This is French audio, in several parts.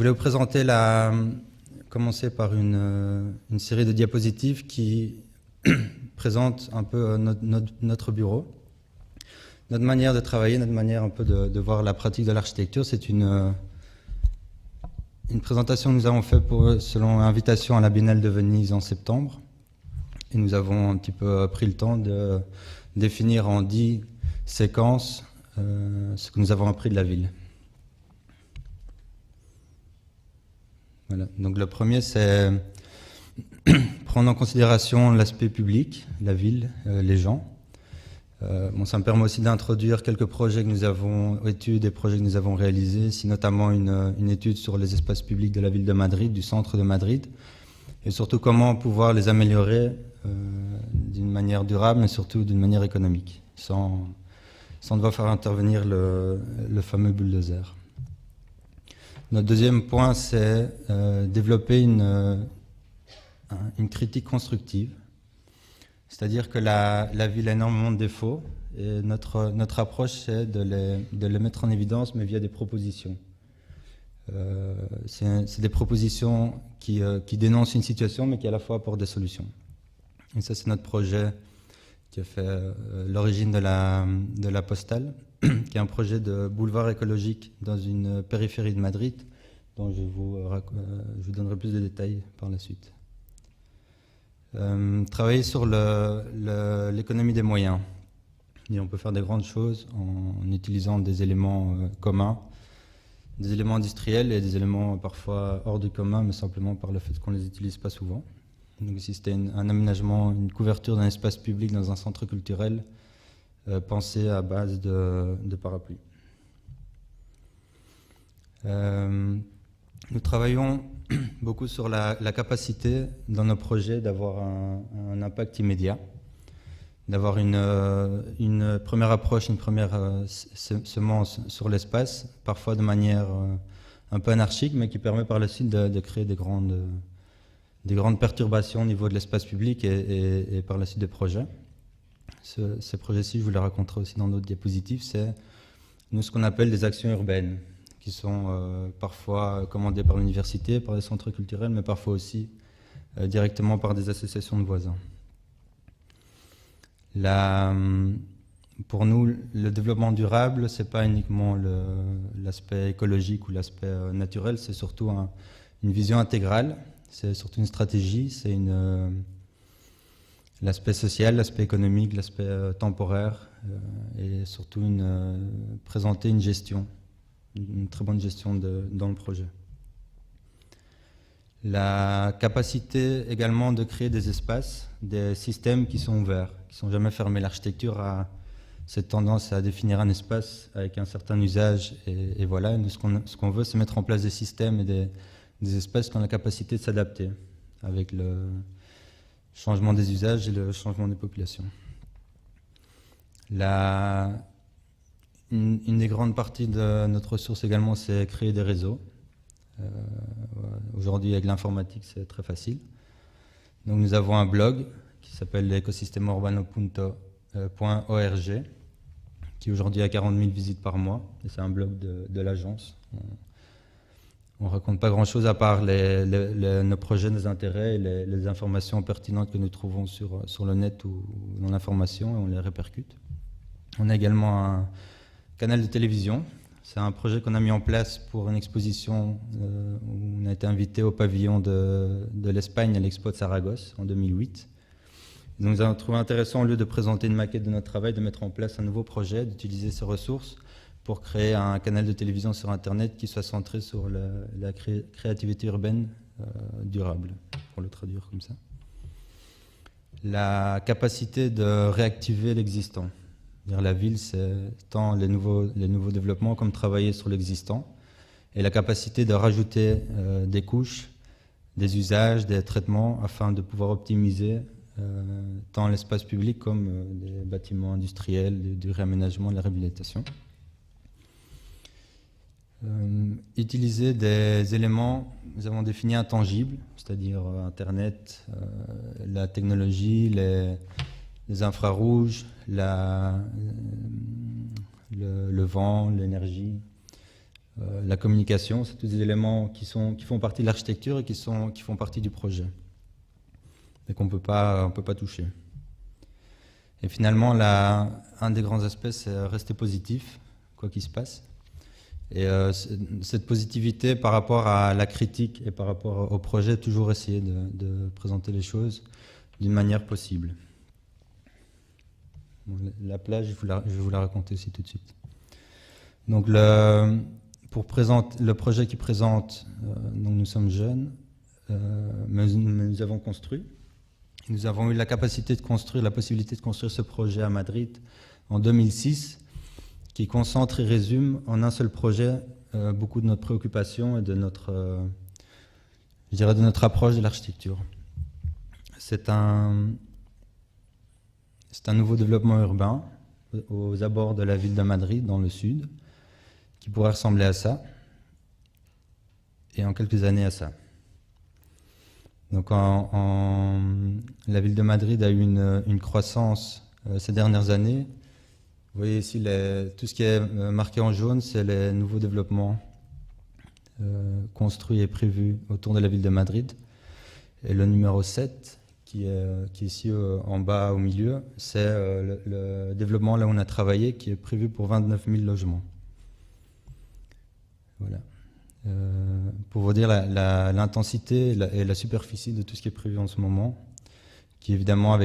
voulais vous présenter commencer par une série de diapositives qui présentent un peu notre bureau, notre manière de travailler, notre manière un peu de voir la pratique de l'architecture. C'est une présentation que nous avons faite selon invitation à la Biennale de Venise en septembre. Et nous avons un petit peu pris le temps de définir en 10 séquences ce que nous avons appris de la ville. Voilà. Donc le premier, c'est prendre en considération l'aspect public, la ville, les gens. Ça me permet aussi d'introduire quelques projets que nous avons, études et projets que nous avons réalisés, ici notamment une étude sur les espaces publics de la ville de Madrid, du centre de Madrid, et surtout comment pouvoir les améliorer d'une manière durable, mais surtout d'une manière économique, sans devoir faire intervenir le fameux bulldozer. Notre deuxième point, c'est développer une critique constructive. C'est-à-dire que la ville a énormément de défauts et notre approche, c'est de les mettre en évidence, mais via des propositions. C'est des propositions qui dénoncent une situation, mais qui à la fois apportent des solutions. Et ça, c'est notre projet qui a fait l'origine de la Postale, qui est un projet de boulevard écologique dans une périphérie de Madrid, dont je vous donnerai plus de détails par la suite. Travailler sur l'économie des moyens. Et on peut faire des grandes choses en utilisant des éléments communs, des éléments industriels et des éléments parfois hors du commun, mais simplement par le fait qu'on ne les utilise pas souvent. Donc ici, c'était un aménagement, une couverture d'un espace public dans un centre culturel pensé à base de parapluies. Nous travaillons beaucoup sur la capacité dans nos projets d'avoir un impact immédiat, d'avoir une première approche, une première semence sur l'espace, parfois de manière un peu anarchique, mais qui permet par la suite de créer des grandes perturbations au niveau de l'espace public et par la suite des projets. Ces projets-ci, je vous les raconterai aussi dans d'autres diapositives, c'est ce qu'on appelle des actions urbaines, qui sont parfois commandées par l'université, par les centres culturels, mais parfois aussi directement par des associations de voisins. Pour nous, le développement durable, ce n'est pas uniquement l'aspect écologique ou l'aspect naturel, c'est surtout une vision intégrale, c'est surtout une stratégie, c'est l'aspect social, l'aspect économique, l'aspect temporaire, et surtout présenter une gestion, une très bonne gestion dans le projet. La capacité également de créer des espaces, des systèmes qui sont ouverts, qui ne sont jamais fermés. L'architecture a cette tendance à définir un espace avec un certain usage, et voilà. Nous, ce qu'on veut, c'est mettre en place des systèmes et des espaces qui ont la capacité de s'adapter avec le changement des usages et le changement des populations. Une des grandes parties de notre ressource également, c'est créer des réseaux. Aujourd'hui, avec l'informatique, c'est très facile. Donc, nous avons un blog qui s'appelle ecosistema-urbano.org, qui aujourd'hui a 40 000 visites par mois. Et c'est un blog de l'agence. On ne raconte pas grand-chose à part nos projets, nos intérêts et les informations pertinentes que nous trouvons sur le net ou dans l'information, et on les répercute. On a également un canal de télévision. C'est un projet qu'on a mis en place pour une exposition où on a été invité au pavillon de l'Espagne à l'Expo de Saragosse en 2008. Donc nous avons trouvé intéressant, au lieu de présenter une maquette de notre travail, de mettre en place un nouveau projet, d'utiliser ces ressources pour créer un canal de télévision sur Internet qui soit centré sur la créativité urbaine durable, pour le traduire comme ça. La capacité de réactiver l'existant. La ville, c'est tant les nouveaux développements comme travailler sur l'existant, et la capacité de rajouter des couches, des usages, des traitements afin de pouvoir optimiser tant l'espace public comme des bâtiments industriels, du réaménagement, de la réhabilitation. Utiliser des éléments, nous avons défini intangibles, c'est-à-dire Internet, la technologie, les infrarouges, le vent, l'énergie, la communication, c'est tous des éléments qui font partie de l'architecture et qui font partie du projet, et qu'on peut pas toucher. Et finalement, un des grands aspects, c'est rester positif, quoi qu'il se passe. Et cette positivité par rapport à la critique et par rapport au projet, toujours essayer de présenter les choses d'une manière possible. Bon, la plage, je vais vous la raconter aussi tout de suite. Donc pour présenter le projet qui présente, donc nous sommes jeunes, mais nous avons construit. Nous avons eu la capacité de construire, la possibilité de construire ce projet à Madrid en 2006, qui concentre et résume en un seul projet beaucoup de notre préoccupation et de notre approche de l'architecture. C'est un nouveau développement urbain aux abords de la ville de Madrid, dans le sud, qui pourrait ressembler à ça, et en quelques années à ça. Donc la ville de Madrid a eu une croissance ces dernières années. Vous voyez ici, tout ce qui est marqué en jaune, c'est les nouveaux développements construits et prévus autour de la ville de Madrid. Et le numéro 7, qui est ici en bas au milieu, c'est le développement là où on a travaillé, qui est prévu pour 29 000 logements. Voilà. Pour vous dire l'intensité et la superficie de tout ce qui est prévu en ce moment, qui évidemment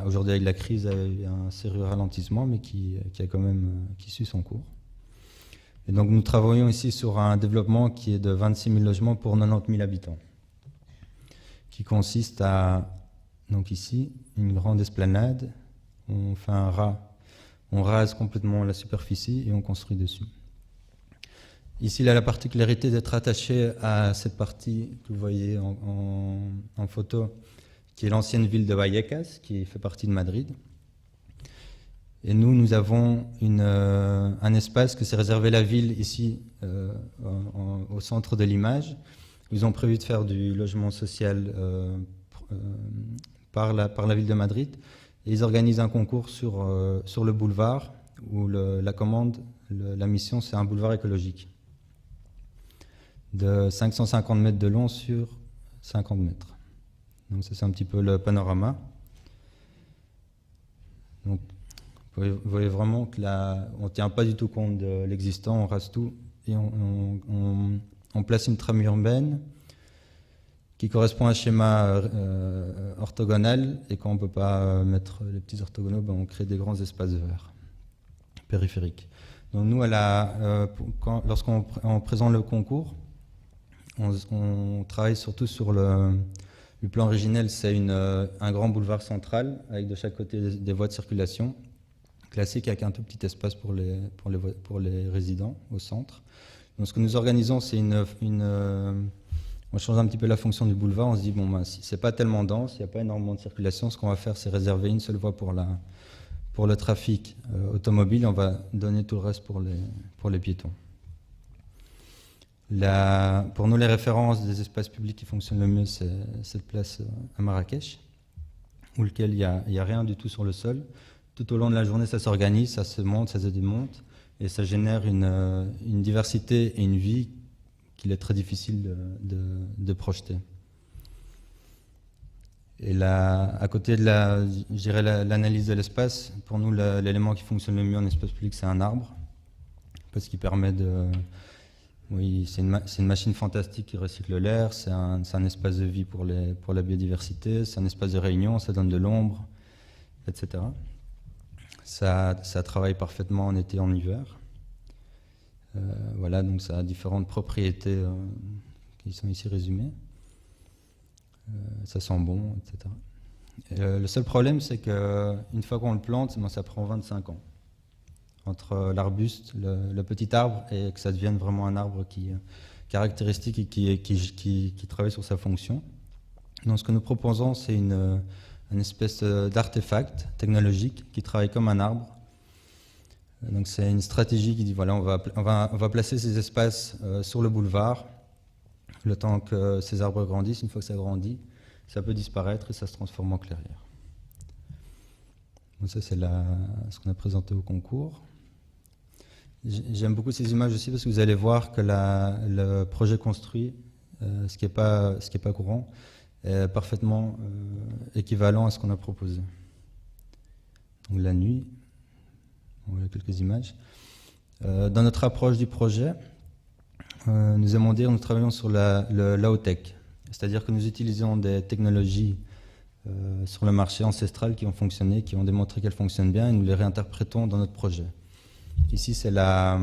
aujourd'hui avec la crise a eu un sérieux ralentissement, mais qui suit son cours. Et donc nous travaillons ici sur un développement qui est de 26 000 logements pour 90 000 habitants, qui consiste à, donc ici, une grande esplanade, on fait on rase complètement la superficie et on construit dessus. Ici, il a la particularité d'être attaché à cette partie que vous voyez en photo, qui est l'ancienne ville de Vallecas, qui fait partie de Madrid. Et nous avons un espace que s'est réservé la ville ici, au centre de l'image. Ils ont prévu de faire du logement social par la ville de Madrid. Et ils organisent un concours sur le boulevard, où la mission, c'est un boulevard écologique de 550 mètres de long sur 50 mètres. Donc ça, c'est un petit peu le panorama. Donc, vous voyez vraiment que on ne tient pas du tout compte de l'existant, on rase tout et on place une trame urbaine qui correspond à un schéma orthogonal, et quand on ne peut pas mettre les petits orthogonaux, on crée des grands espaces verts périphériques. Donc nous, lorsqu'on présente le concours, on travaille surtout sur le plan originel, c'est un grand boulevard central avec de chaque côté des voies de circulation classiques, avec un tout petit espace pour les résidents au centre. Donc ce que nous organisons, c'est on change un petit peu la fonction du boulevard. On se dit, si c'est pas tellement dense, il n'y a pas énormément de circulation, ce qu'on va faire, c'est réserver une seule voie pour le trafic automobile. On va donner tout le reste pour les piétons. Pour nous, les références des espaces publics qui fonctionnent le mieux, c'est cette place à Marrakech, où il n'y a rien du tout sur le sol. Tout au long de la journée, ça s'organise, ça se monte, ça se démonte, et ça génère une diversité et une vie qu'il est très difficile de projeter. Et là, à côté de l'analyse de l'espace, pour nous, l'élément qui fonctionne le mieux en espace public, c'est un arbre, parce qu'il permet Oui, c'est une machine fantastique qui recycle l'air, c'est un espace de vie pour la biodiversité, c'est un espace de réunion, ça donne de l'ombre, etc. Ça travaille parfaitement en été et en hiver. Voilà, donc ça a différentes propriétés qui sont ici résumées. Ça sent bon, etc. Le seul problème, c'est qu'une fois qu'on le plante, ça prend 25 ans. Entre l'arbuste, le petit arbre, et que ça devienne vraiment un arbre caractéristique et qui travaille sur sa fonction. Donc ce que nous proposons, c'est une espèce d'artefact technologique qui travaille comme un arbre. Donc c'est une stratégie qui dit, voilà, on va placer ces espaces sur le boulevard, le temps que ces arbres grandissent. Une fois que ça grandit, ça peut disparaître et ça se transforme en clairière. Donc ça, c'est ce qu'on a présenté au concours. J'aime beaucoup ces images aussi parce que vous allez voir que le projet construit, ce qui est pas courant, est parfaitement équivalent à ce qu'on a proposé. Donc la nuit, on voit quelques images. Dans notre approche du projet, nous aimons dire, nous travaillons sur le low-tech, c'est-à-dire que nous utilisons des technologies sur le marché ancestral qui ont fonctionné, qui ont démontré qu'elles fonctionnent bien, et nous les réinterprétons dans notre projet. Ici, c'est la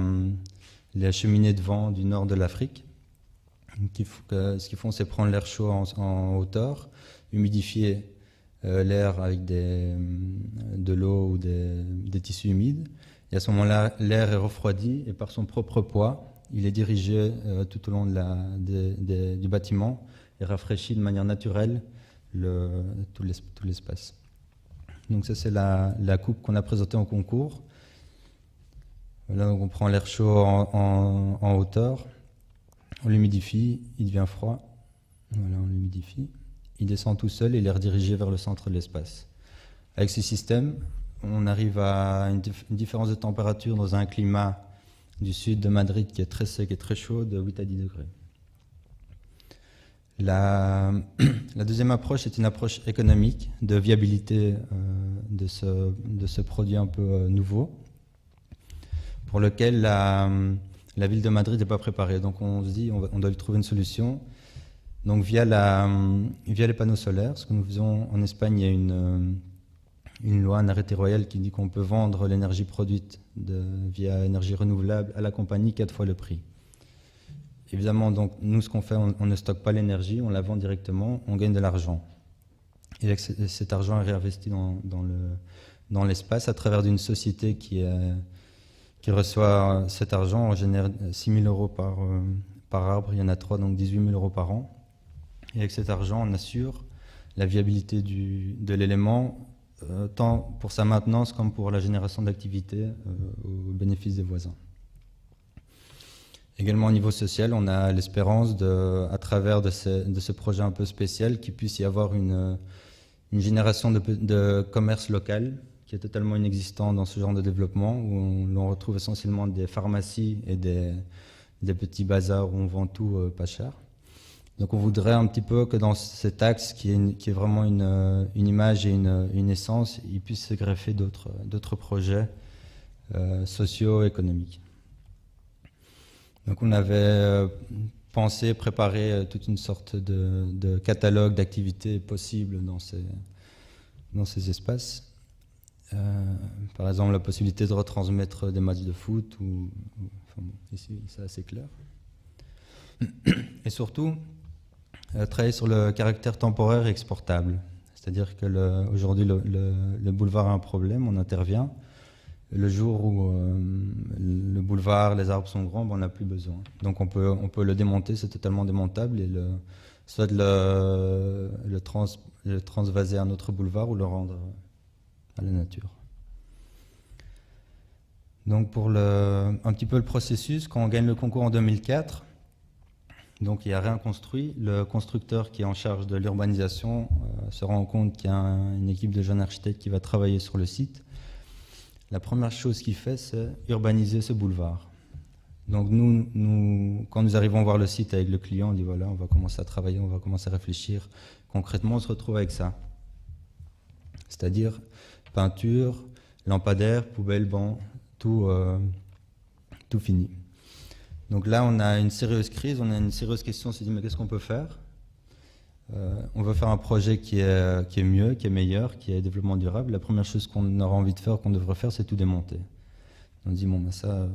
cheminée de vent du nord de l'Afrique. Ce qu'ils font, c'est prendre l'air chaud en hauteur, humidifier l'air avec de l'eau ou des tissus humides. Et à ce moment-là, l'air est refroidi et par son propre poids, il est dirigé tout au long du bâtiment et rafraîchit de manière naturelle tout l'espace. Donc ça, c'est la coupe qu'on a présentée en concours. Là, donc on prend l'air chaud en hauteur, on l'humidifie, il devient froid. Voilà, on l'humidifie. Il descend tout seul et il est redirigé vers le centre de l'espace. Avec ce système, on arrive à une différence de température dans un climat du sud de Madrid qui est très sec et très chaud, de 8 à 10 degrés. La deuxième approche est une approche économique de viabilité de ce produit un peu nouveau, pour lequel la ville de Madrid n'est pas préparée. Donc on se dit on doit lui trouver une solution. Donc via les panneaux solaires, ce que nous faisons en Espagne, il y a une loi, un arrêté royal qui dit qu'on peut vendre l'énergie produite via énergie renouvelable à la compagnie 4 fois le prix. Évidemment, donc, nous, ce qu'on fait, on ne stocke pas l'énergie, on la vend directement, on gagne de l'argent. Et cet argent est réinvesti dans l'espace à travers d'une société qui reçoit cet argent. On génère 6 000 euros par arbre, il y en a 3, donc 18 000 euros par an. Et avec cet argent, on assure la viabilité de l'élément, tant pour sa maintenance comme pour la génération d'activité au bénéfice des voisins. Également au niveau social, on a l'espérance, à travers de ce projet un peu spécial, qu'il puisse y avoir une génération de commerce local qui est totalement inexistant dans ce genre de développement, où l'on retrouve essentiellement des pharmacies et des petits bazars où on vend tout pas cher. Donc on voudrait un petit peu que dans cet axe qui est vraiment une image et une essence, il puisse se greffer d'autres projets socio-économiques. Donc on avait pensé préparer toute une sorte de catalogue d'activités possibles dans ces espaces. Par exemple, la possibilité de retransmettre des matchs de foot, enfin bon, ici c'est assez clair. Et surtout, travailler sur le caractère temporaire et exportable. C'est-à-dire qu'aujourd'hui, le boulevard a un problème, on intervient. Le jour où le boulevard, les arbres sont grands, on n'a plus besoin. Donc on peut le démonter, c'est totalement démontable, et soit le transvaser à un autre boulevard ou le rendre à la nature. Donc pour un petit peu le processus, quand on gagne le concours en 2004, donc il n'y a rien construit. Le constructeur qui est en charge de l'urbanisation se rend compte qu'il y a une équipe de jeunes architectes qui va travailler sur le site. La première chose qu'il fait, c'est urbaniser ce boulevard. Donc nous, quand nous arrivons voir le site avec le client, on dit voilà, on va commencer à travailler, on va commencer à réfléchir. Concrètement, on se retrouve avec ça. C'est-à-dire peinture, lampadaire, poubelle, banc, tout fini. Donc là, on a une sérieuse crise, on a une sérieuse question, on s'est dit mais qu'est-ce qu'on peut faire ? On veut faire un projet qui est mieux, qui est meilleur, qui est développement durable. La première chose qu'on aura envie de faire, qu'on devrait faire, c'est tout démonter. On dit bon, ben ça,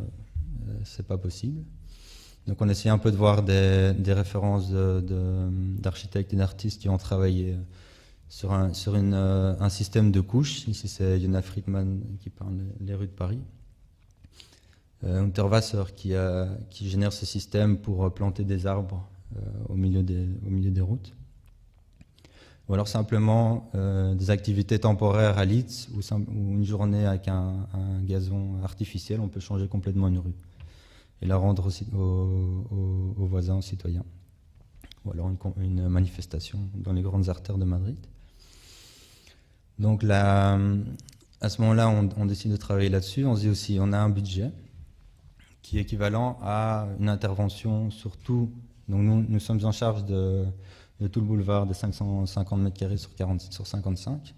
c'est pas possible. Donc on essaie un peu de voir des références d'architectes et d'artistes qui ont travaillé sur un système de couches. Ici, c'est Yona Friedman qui parle les rues de Paris. Unterwasser qui génère ce système pour planter des arbres au milieu des routes. Ou alors simplement des activités temporaires à Leeds ou une journée avec un gazon artificiel, on peut changer complètement une rue et la rendre aux voisins, aux citoyens. Ou alors une manifestation dans les grandes artères de Madrid. Donc à ce moment-là, on décide de travailler là-dessus. On se dit aussi, on a un budget. qui est équivalent à une intervention sur tout. Donc nous sommes en charge de tout le boulevard de 550 mètres carrés sur 55.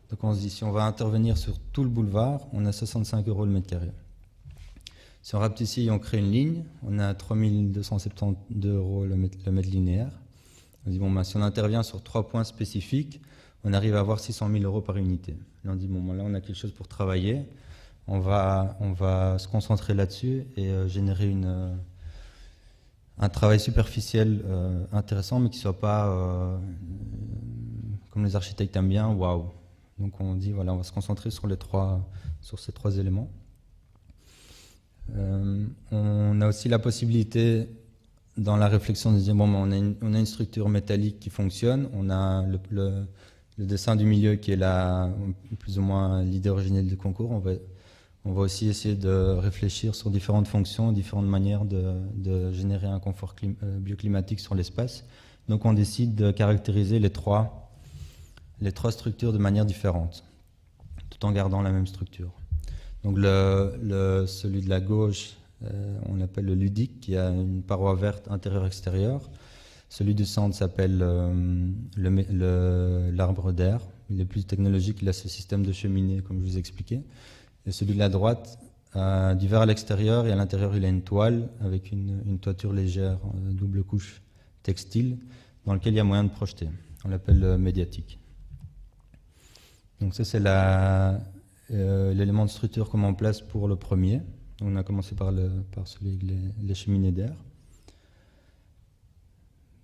Donc on se dit, si on va intervenir sur tout le boulevard, on a 65 € le mètre carré. Si on rapetisse ici, on crée une ligne, on a 3272 € le mètre linéaire. On dit, bon, ben, si on intervient sur 3 points spécifiques, on arrive à avoir 600 000 € par unité. Là, on dit, bon, là, on a quelque chose pour travailler. On va se concentrer là-dessus et générer un travail superficiel intéressant, mais qui ne soit pas, comme les architectes aiment bien, waouh. Donc on dit, voilà, on va se concentrer sur ces 3 éléments. On a aussi la possibilité, dans la réflexion, de dire, bon, on a une structure métallique qui fonctionne, on a le dessin du milieu qui est plus ou moins l'idée originelle du concours. On va aussi essayer de réfléchir sur différentes fonctions, différentes manières de générer un confort bioclimatique sur l'espace. Donc on décide de caractériser les trois structures de manière différente, tout en gardant la même structure. Donc celui de la gauche, on l'appelle le ludique, qui a une paroi verte intérieure-extérieure. Celui du centre s'appelle l'arbre d'air. Il est plus technologique, il a ce système de cheminée, comme je vous expliquais. Et celui de la droite a du verre à l'extérieur et à l'intérieur il a une toile avec une toiture légère, double couche textile, dans lequel il y a moyen de projeter. On l'appelle médiatique. Donc ça c'est l'élément de structure qu'on met en place pour le premier. On a commencé par celui avec les cheminées d'air.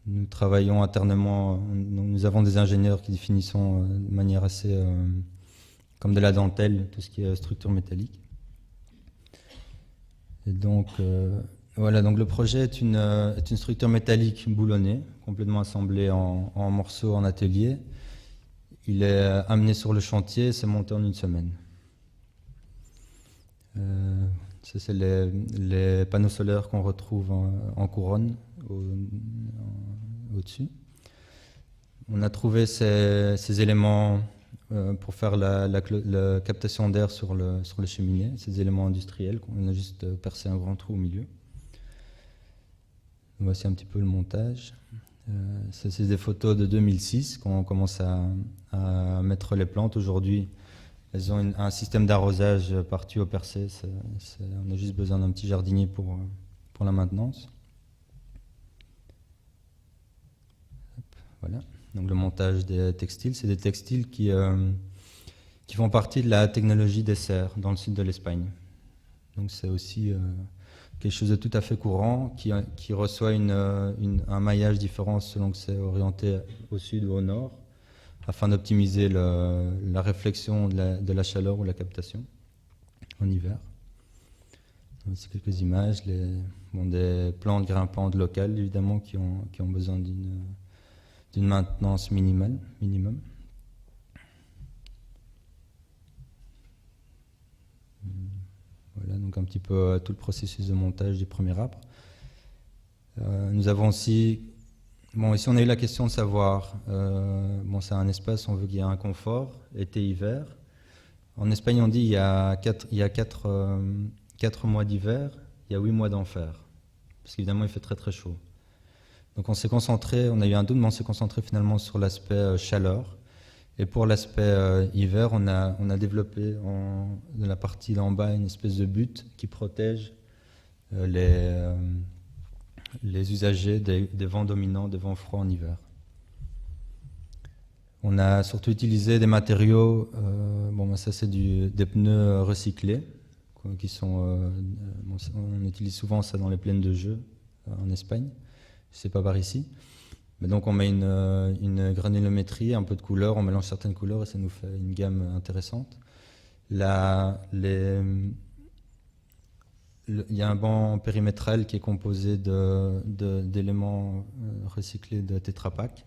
Nous travaillons internement, nous avons des ingénieurs qui définissent de manière assez comme de la dentelle, tout ce qui est structure métallique. Et donc, voilà, donc le projet est une structure métallique boulonnée, complètement assemblée en morceaux en atelier. Il est amené sur le chantier, c'est monté en 1 semaine. Ça, c'est les panneaux solaires qu'on retrouve en couronne au-dessus. On a trouvé ces éléments pour faire la captation d'air sur le cheminée, ces éléments industriels, qu'on a juste percé un grand trou au milieu. Voici un petit peu le montage. Ça, c'est des photos de 2006, quand on commence à mettre les plantes. Aujourd'hui, elles ont un système d'arrosage par tuyau percé. On a juste besoin d'un petit jardinier pour la maintenance. Voilà. Donc le montage des textiles, c'est des textiles qui font partie de la technologie des serres dans le sud de l'Espagne. Donc c'est aussi quelque chose de tout à fait courant qui reçoit un maillage différent selon que c'est orienté au sud ou au nord, afin d'optimiser la réflexion de la chaleur ou la captation en hiver. Voici quelques images, des plantes grimpantes locales évidemment qui ont besoin d'une maintenance minimum. Voilà donc un petit peu tout le processus de montage du premier arbre. Nous avons aussi, ici on a eu la question de savoir, c'est un espace, on veut qu'il y ait un confort, été-hiver. En Espagne on dit il y a 4 mois d'hiver, il y a 8 mois d'enfer, parce qu'évidemment il fait très très chaud. Donc on a eu un doute, mais on s'est concentré finalement sur l'aspect chaleur. Et pour l'aspect hiver, on a développé de la partie d'en bas une espèce de butte qui protège les usagers des vents dominants, des vents froids en hiver. On a surtout utilisé des matériaux, ça c'est des pneus recyclés, qui sont, on utilise souvent ça dans les plaines de jeux en Espagne. C'est pas par ici. Mais donc on met une granulométrie, un peu de couleur, on mélange certaines couleurs et ça nous fait une gamme intéressante. Il y a un banc périmétral qui est composé d'éléments recyclés de Tetra Pak.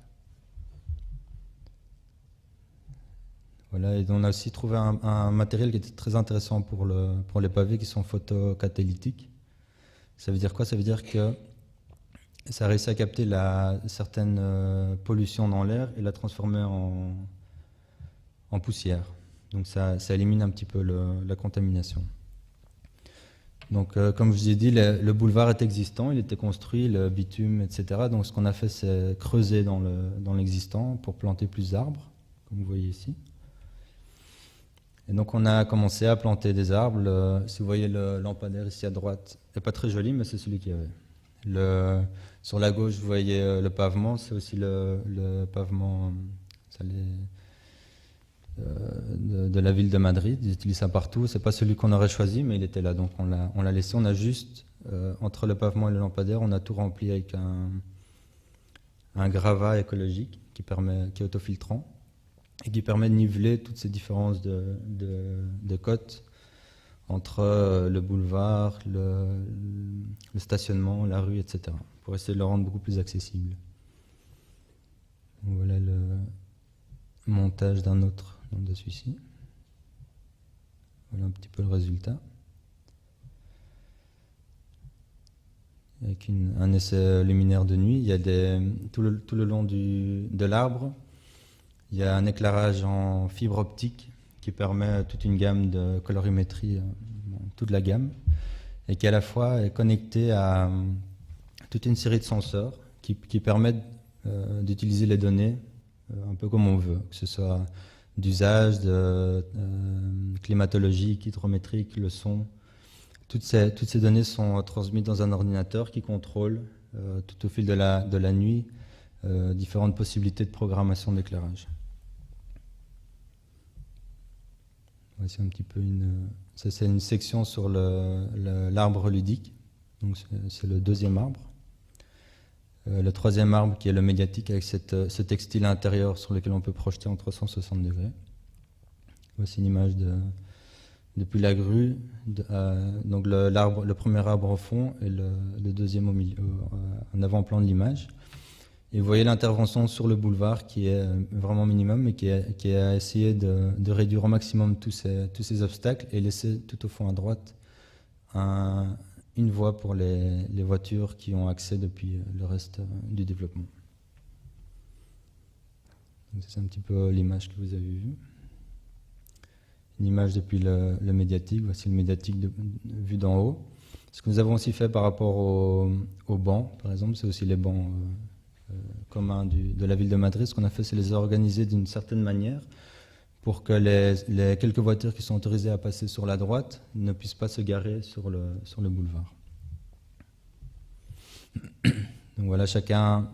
Voilà, et on a aussi trouvé un matériel qui était très intéressant pour les pavés qui sont photocatalytiques. Ça veut dire quoi? Ça veut dire que ça a réussi à capter certaines pollutions dans l'air et la transformer en poussière. Donc ça élimine un petit peu la contamination. Donc, comme je vous ai dit, le boulevard est existant, il était construit, le bitume, etc. Donc, ce qu'on a fait, c'est creuser dans l'existant pour planter plus d'arbres, comme vous voyez ici. Et donc, on a commencé à planter des arbres. Si vous voyez le lampadaire ici à droite, il n'est pas très joli, mais c'est celui qu'il y avait. Sur la gauche, vous voyez le pavement, c'est aussi le pavement de la ville de Madrid. Ils utilisent ça partout. C'est pas celui qu'on aurait choisi, mais il était là, donc on l'a laissé. On a juste, entre le pavement et le lampadaire, on a tout rempli avec un gravat écologique qui est autofiltrant et qui permet de niveler toutes ces différences de côtes entre le boulevard, le stationnement, la rue, etc. pour essayer de le rendre beaucoup plus accessible. Donc voilà le montage d'un autre de celui-ci. Voilà un petit peu le résultat. Avec un essai luminaire de nuit, il y a tout le long de l'arbre, il y a un éclairage en fibre optique qui permet toute une gamme de colorimétrie, toute la gamme, et qui à la fois est connecté à toute une série de senseurs qui permettent d'utiliser les données un peu comme on veut, que ce soit d'usage, climatologique, hydrométrique, le son. Toutes ces données sont transmises dans un ordinateur qui contrôle tout au fil de la nuit différentes possibilités de programmation d'éclairage. Voici un petit peu ça c'est une section sur l'arbre ludique. Donc c'est le deuxième arbre. Le troisième arbre qui est le médiatique avec ce textile intérieur sur lequel on peut projeter en 360 degrés. Voici une image depuis la grue, donc le premier arbre au fond et le deuxième au milieu, en avant-plan de l'image. Et vous voyez l'intervention sur le boulevard qui est vraiment minimum, mais qui a essayé de réduire au maximum tous ces obstacles et laisser tout au fond à droite une voie pour les voitures qui ont accès depuis le reste du développement. C'est un petit peu l'image que vous avez vue. Une image depuis le médiatique, voici le médiatique vu d'en haut. Ce que nous avons aussi fait par rapport aux bancs, par exemple, c'est aussi les bancs communs de la ville de Madrid. Ce qu'on a fait, c'est les organiser d'une certaine manière pour que les quelques voitures qui sont autorisées à passer sur la droite ne puissent pas se garer sur le boulevard. Donc voilà, chacun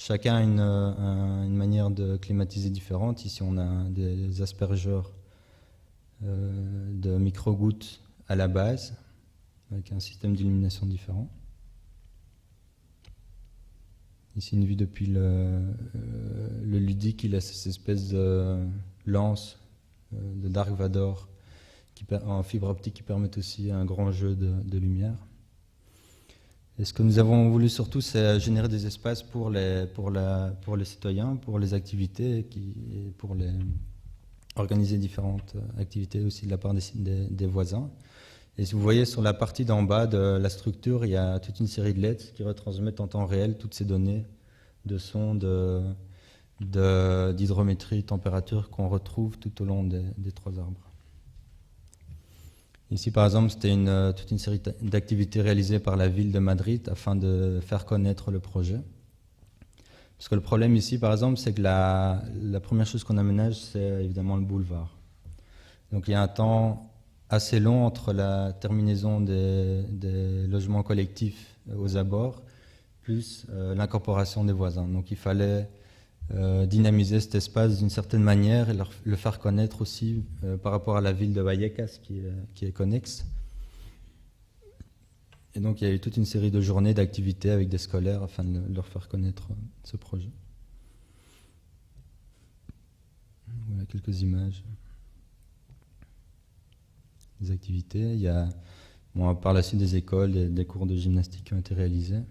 a une manière de climatiser différente. Ici, on a des aspergeurs de micro-gouttes à la base, avec un système d'illumination différent. Ici, une vue depuis le ludique, il a cette espèce de lance de Dark Vador en fibre optique qui permet aussi un grand jeu de lumière. Et ce que nous avons voulu surtout, c'est générer des espaces pour les citoyens, pour les activités, et pour organiser différentes activités aussi de la part des voisins. Et si vous voyez sur la partie d'en bas de la structure, il y a toute une série de LED qui retransmettent en temps réel toutes ces données de son, d'hydrométrie, température qu'on retrouve tout au long des trois arbres. Ici, par exemple, c'était toute une série d'activités réalisées par la ville de Madrid afin de faire connaître le projet. Parce que le problème ici, par exemple, c'est que la première chose qu'on aménage, c'est évidemment le boulevard. Donc il y a un temps assez long entre la terminaison des logements collectifs aux abords, plus l'incorporation des voisins. Donc il fallait dynamiser cet espace d'une certaine manière et le faire connaître aussi par rapport à la ville de Vallecas qui est connexe. Et donc il y a eu toute une série de journées d'activités avec des scolaires afin de leur faire connaître ce projet. Voilà quelques images des activités. Il y a par la suite des écoles, des cours de gymnastique qui ont été réalisés.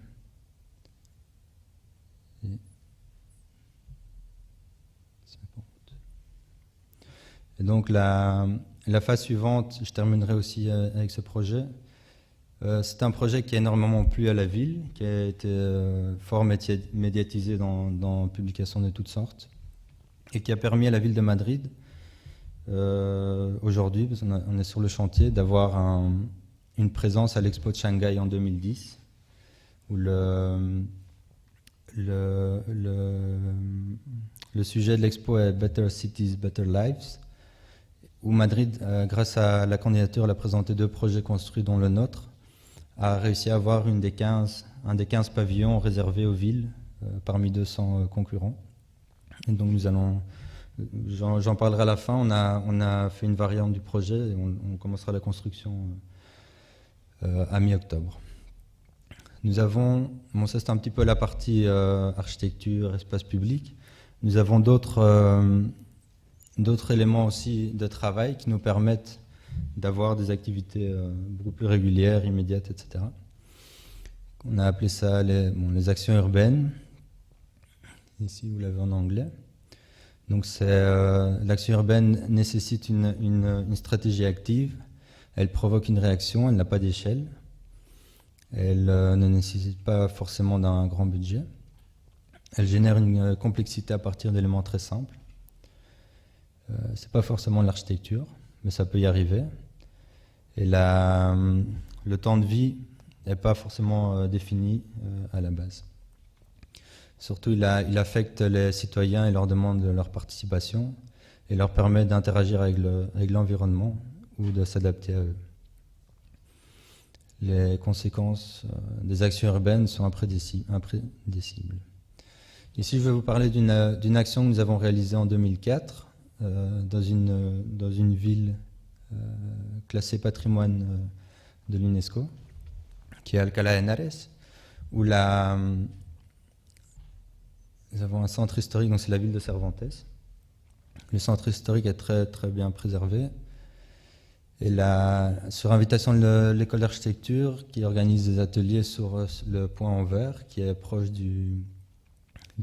Et donc la phase suivante, je terminerai aussi avec ce projet. C'est un projet qui a énormément plu à la ville, qui a été fort médiatisé dans publications de toutes sortes, et qui a permis à la ville de Madrid, aujourd'hui, parce qu'on est sur le chantier, d'avoir une présence à l'Expo de Shanghai en 2010, où le sujet de l'expo est Better Cities, Better Lives, où Madrid, grâce à la candidature, elle a présenté 2 projets construits, dont le nôtre, a réussi à avoir un des 15 pavillons réservés aux villes parmi 200 concurrents. Et donc j'en parlerai à la fin, on a fait une variante du projet et on commencera la construction à mi-octobre. Nous avons, ça c'est un petit peu la partie architecture, espace public. Nous avons d'autres éléments aussi de travail qui nous permettent d'avoir des activités beaucoup plus régulières, immédiates, etc. On a appelé ça les actions urbaines. Ici, vous l'avez en anglais. Donc, l'action urbaine nécessite une stratégie active. Elle provoque une réaction, elle n'a pas d'échelle. Elle ne nécessite pas forcément d'un grand budget. Elle génère une complexité à partir d'éléments très simples. C'est pas forcément de l'architecture, mais ça peut y arriver. Et le temps de vie n'est pas forcément défini à la base. Surtout, il affecte les citoyens et leur demande leur participation et leur permet d'interagir avec l'environnement ou de s'adapter à eux. Les conséquences des actions urbaines sont imprédicibles. Ici, je vais vous parler d'une action que nous avons réalisée en 2004 dans une ville classée patrimoine de l'UNESCO, qui est Alcalá de Henares, où nous avons un centre historique, donc c'est la ville de Cervantes. Le centre historique est très, très bien préservé. Et sur invitation de l'école d'architecture, qui organise des ateliers sur le Point Anvers, qui est proche du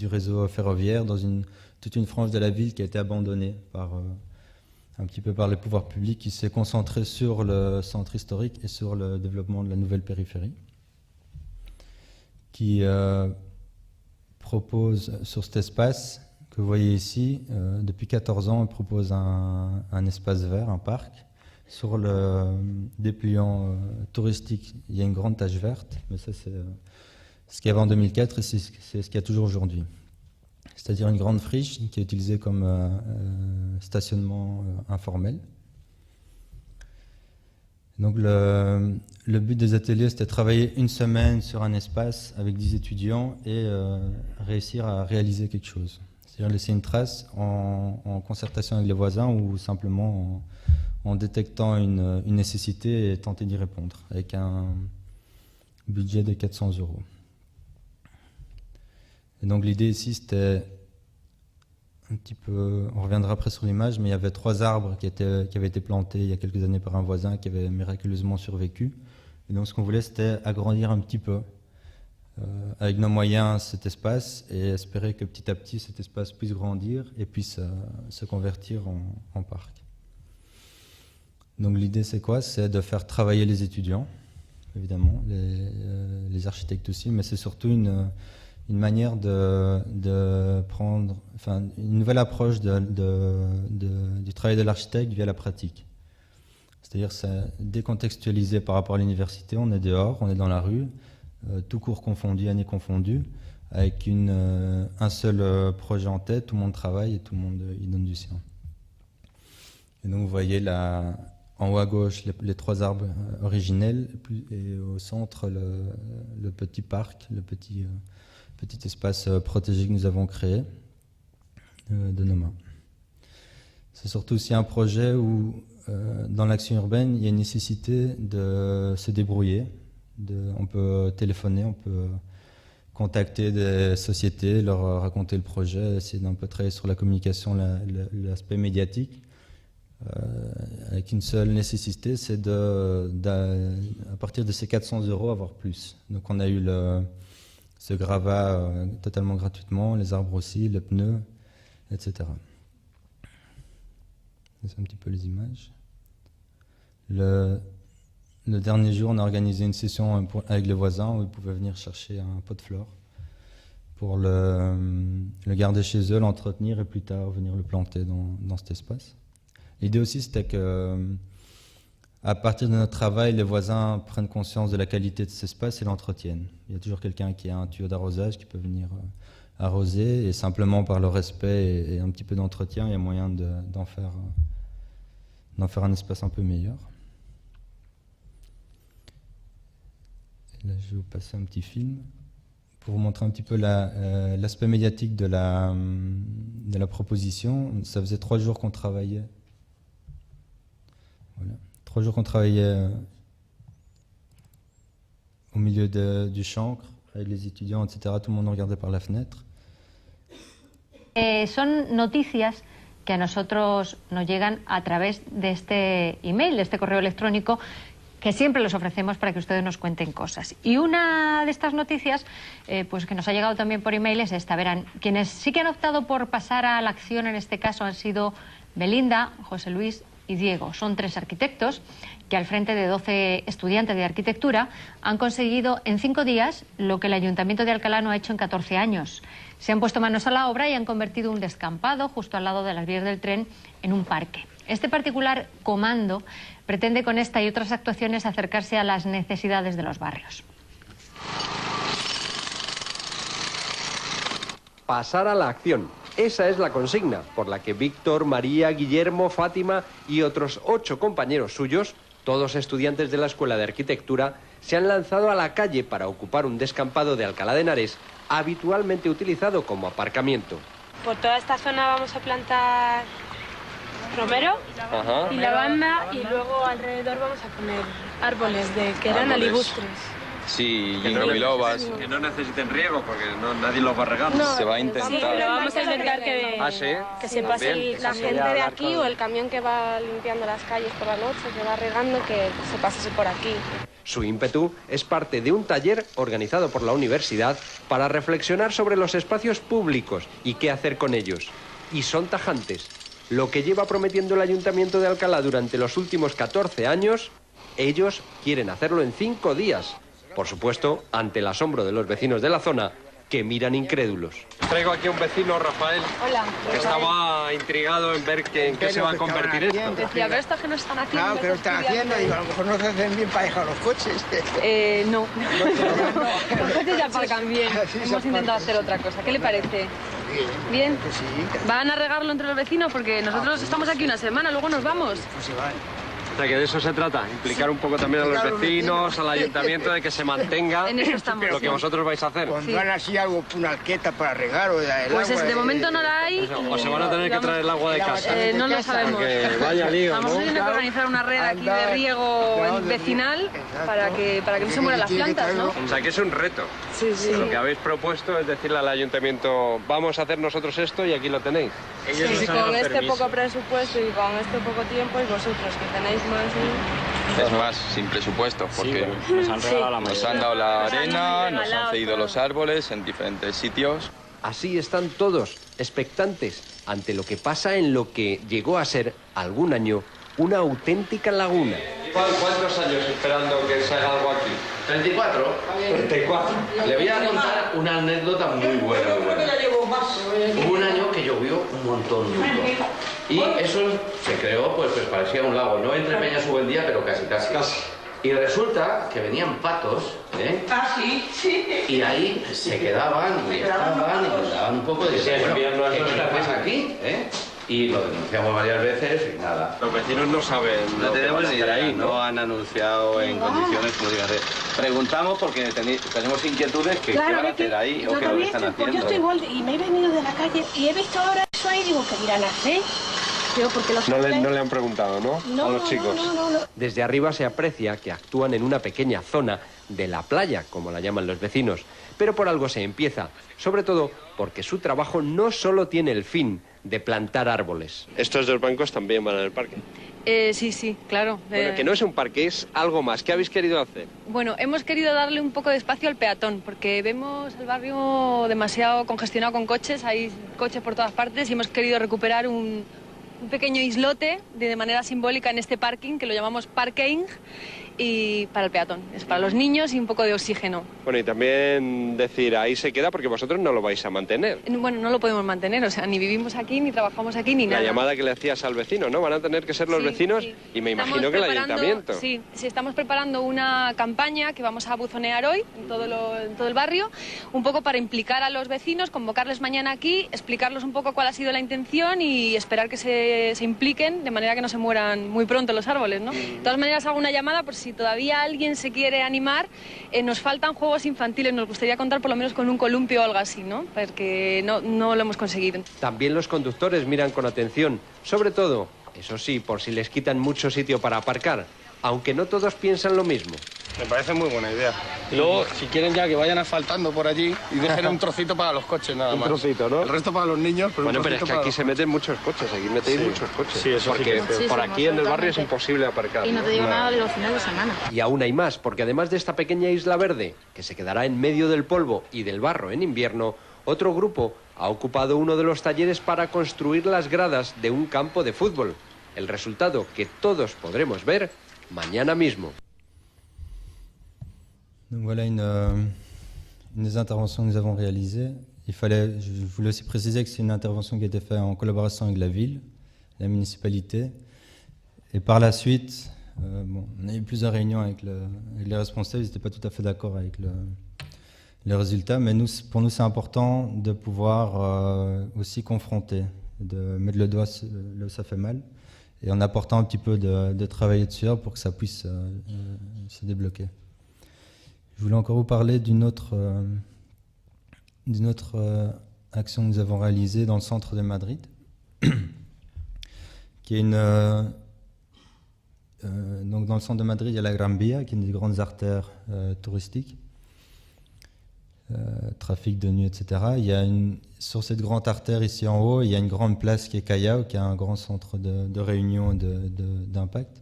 réseau ferroviaire, dans toute une frange de la ville qui a été abandonnée un petit peu par les pouvoirs publics, qui s'est concentré sur le centre historique et sur le développement de la nouvelle périphérie, qui propose sur cet espace que vous voyez ici, depuis 14 ans, on propose un espace vert, un parc. Sur le dépliant touristique, il y a une grande tache verte, mais ça c'est ce qu'il y avait en 2004 et c'est ce qu'il y a toujours aujourd'hui. C'est-à-dire une grande friche qui est utilisée comme stationnement informel. Donc le but des ateliers, c'était de travailler une semaine sur un espace avec 10 étudiants et réussir à réaliser quelque chose. C'est-à-dire laisser une trace en concertation avec les voisins ou simplement en détectant une nécessité et tenter d'y répondre avec un budget de 400 €. Et donc l'idée ici, c'était un petit peu, on reviendra après sur l'image, mais il y avait 3 arbres qui avaient été plantés il y a quelques années par un voisin qui avait miraculeusement survécu. Et donc ce qu'on voulait, c'était agrandir un petit peu, avec nos moyens, cet espace et espérer que petit à petit, cet espace puisse grandir et puisse se convertir en parc. Donc l'idée, c'est quoi? C'est de faire travailler les étudiants, évidemment, les architectes aussi, mais c'est surtout une manière de prendre, enfin, une nouvelle approche du travail de l'architecte via la pratique. C'est-à-dire, c'est décontextualisé par rapport à l'université. On est dehors, on est dans la rue, tout cours confondu, année confondue, avec un seul projet en tête, tout le monde travaille et tout le monde y donne du sien. Et donc, vous voyez en haut à gauche les 3 arbres originels et au centre le petit parc, le petit espace protégé que nous avons créé de nos mains. C'est surtout aussi un projet où, dans l'action urbaine, il y a une nécessité de se débrouiller. On peut téléphoner, on peut contacter des sociétés, leur raconter le projet, essayer d'un peu travailler sur la communication, l'aspect médiatique. Avec une seule nécessité, c'est à partir de ces 400 € avoir plus. Donc on a eu ce gravat totalement gratuitement, les arbres aussi, les pneus, etc. C'est un petit peu les images. Le dernier jour, on a organisé une session avec les voisins où ils pouvaient venir chercher un pot de fleurs pour le garder chez eux, l'entretenir et plus tard venir le planter dans cet espace. L'idée aussi, c'était que à partir de notre travail, les voisins prennent conscience de la qualité de cet espace et l'entretiennent. Il y a toujours quelqu'un qui a un tuyau d'arrosage qui peut venir arroser, et simplement par le respect et un petit peu d'entretien, il y a moyen d'en faire un espace un peu meilleur. Et là, je vais vous passer un petit film pour vous montrer un petit peu l'aspect médiatique de la proposition. Ça faisait 3 jours qu'on travaillait. Voilà. 3 jours qu'on travaillait au milieu du chancre, avec les étudiants, etc. Tout le monde regardait par la fenêtre. Son noticias que a nosotros nos llegan a través de este email, de este correo electrónico, que siempre les ofrecemos para que ustedes nos cuenten cosas. Y una de estas noticias, pues que nos ha llegado también por email, es esta. Verán, quienes sí que han optado por pasar a la acción en este caso han sido Belinda, José Luis y Diego. Son 3 arquitectos que al frente de 12 estudiantes de arquitectura han conseguido en 5 días lo que el Ayuntamiento de Alcalá no ha hecho en 14 años. Se han puesto manos a la obra y han convertido un descampado justo al lado de las vías del tren en un parque. Este particular comando pretende con esta y otras actuaciones acercarse a las necesidades de los barrios. Pasar a la acción. Esa es la consigna por la que Víctor, María, Guillermo, Fátima y otros 8 compañeros suyos, todos estudiantes de la Escuela de Arquitectura, se han lanzado a la calle para ocupar un descampado de Alcalá de Henares habitualmente utilizado como aparcamiento. Por toda esta zona vamos a plantar romero y lavanda, y luego alrededor vamos a poner árboles que eran alibustres. Sí, ginkgo bilobas. Que no necesiten riego porque nadie los va a regar. No, se va a sí, intentar. pero vamos a intentar que se pase la gente de aquí o el camión que va limpiando las calles por la noche, que va regando, que se pase por aquí. Su ímpetu es parte de un taller organizado por la universidad para reflexionar sobre los espacios públicos y qué hacer con ellos. Y son tajantes. Lo que lleva prometiendo el Ayuntamiento de Alcalá durante los últimos 14 años, ellos quieren hacerlo en 5 días. Por supuesto, ante el asombro de los vecinos de la zona, que miran incrédulos. Traigo aquí a un vecino, Rafael, Hola. que estaba intrigado en ver en qué se va a convertir esto. Decía, pero estos que no están haciendo. Claro, que no están haciendo, digo, a lo mejor no se hacen bien para dejar los coches. No. Los coches ya aparcan bien. Hemos intentado hacer otra cosa. ¿Qué le parece? ¿Bien? Pues sí. ¿Van a regarlo entre los vecinos? Porque nosotros estamos aquí una semana, luego nos vamos. Pues se van. O sea, que de eso se trata, implicar un poco también a los vecinos, al ayuntamiento, de que se mantenga En eso estamos. lo que vosotros vais a hacer. Pondrán así algo, una arqueta para regar o el Pues agua, de momento no la hay. O se van a tener que traer el agua de casa. No lo sabemos. Porque vaya lío, Vamos a tener que organizar una red aquí de riego vecinal para que no se mueran las plantas, ¿no? O sea, que es un reto. Sí, sí. Lo que habéis propuesto es decirle al ayuntamiento, vamos a hacer nosotros esto y aquí lo tenéis. Sí, con este poco presupuesto y con este poco tiempo, y vosotros que tenéis más. Es más, sin presupuesto, porque nos han regalado la nos han dado la arena, nos han cedido los árboles en diferentes sitios. Así están todos, expectantes, ante lo que pasa en lo que llegó a ser, algún año, una auténtica laguna. ¿Cuántos años esperando que se haga algo aquí? 34. 34. Le voy a contar una anécdota muy buena. Hubo un año que llovió un montón. Y eso se creó, pues parecía un lago. No entre Peñas hubo el día, pero casi. Y resulta que venían patos, ¿eh? Ah, sí, sí. Y ahí se quedaban y estaban y nos daban un poco de... Bueno, ¿qué pasa aquí? ¿eh? Y lo denunciamos varias veces y nada. Los vecinos no saben. No tenemos ni idea, ¿no? no han anunciado en condiciones como digas. Preguntamos porque tenemos inquietudes que qué van a hacer ahí o qué lo que están haciendo. Pues yo estoy igual y me he venido de la calle y he visto ahora eso ahí y digo, ¿qué irán a hacer? Porque los no le han preguntado, ¿no? No, a los chicos. No. Desde arriba se aprecia que actúan en una pequeña zona de la playa, como la llaman los vecinos. Pero por algo se empieza, sobre todo porque su trabajo no solo tiene el fin de plantar árboles. Estos dos bancos también van al parque. Sí, claro. Bueno, que no es un parque, es algo más. ¿Qué habéis querido hacer? Bueno, hemos querido darle un poco de espacio al peatón, porque vemos el barrio demasiado congestionado con coches, hay coches por todas partes y hemos querido recuperar un pequeño islote de manera simbólica en este parking, que lo llamamos parking, y para el peatón. Es para los niños y un poco de oxígeno. Bueno, y también decir, ahí se queda porque vosotros no lo vais a mantener. Bueno, no lo podemos mantener, o sea, ni vivimos aquí, ni trabajamos aquí, ni nada. La llamada que le hacías al vecino, ¿no? Van a tener que ser los vecinos y me imagino que el ayuntamiento. Sí, estamos preparando una campaña que vamos a buzonear hoy en todo el barrio, un poco para implicar a los vecinos, convocarles mañana aquí, explicarles un poco cuál ha sido la intención y esperar que se impliquen de manera que no se mueran muy pronto los árboles, ¿no? De todas maneras hago una llamada por si todavía alguien se quiere animar. Nos faltan juegos infantiles, nos gustaría contar por lo menos con un columpio o algo así, ¿no? Porque no lo hemos conseguido. También los conductores miran con atención, sobre todo, eso sí, por si les quitan mucho sitio para aparcar, aunque no todos piensan lo mismo. Me parece muy buena idea. Y luego, si quieren ya que vayan asfaltando por allí y dejen un trocito para los coches nada más. Un trocito, ¿no? El resto para los niños, pero bueno, pero es que aquí se meten muchos coches, aquí metéis muchos coches. Sí, eso porque sí por aquí en el barrio es imposible aparcar. Y no te digo nada de los fines de semana. Y aún hay más, porque además de esta pequeña isla verde, que se quedará en medio del polvo y del barro en invierno, otro grupo ha ocupado uno de los talleres para construir las gradas de un campo de fútbol. El resultado que todos podremos ver mañana mismo. Donc voilà une des interventions que nous avons réalisées. Je voulais aussi préciser que c'est une intervention qui a été faite en collaboration avec la ville, la municipalité. Et par la suite, on a eu plusieurs réunions avec les responsables, ils n'étaient pas tout à fait d'accord avec les résultats, mais pour nous c'est important de pouvoir aussi confronter, de mettre le doigt là où ça fait mal, et en apportant un petit peu de travail dessus pour que ça puisse se débloquer. Je voulais encore vous parler d'une autre action que nous avons réalisée dans le centre de Madrid, qui est donc dans le centre de Madrid, il y a la Gran Vía, qui est une des grandes artères touristiques, trafic de nuit, etc. Sur cette grande artère ici en haut, il y a une grande place qui est Callao, qui est un grand centre de réunion d'impact.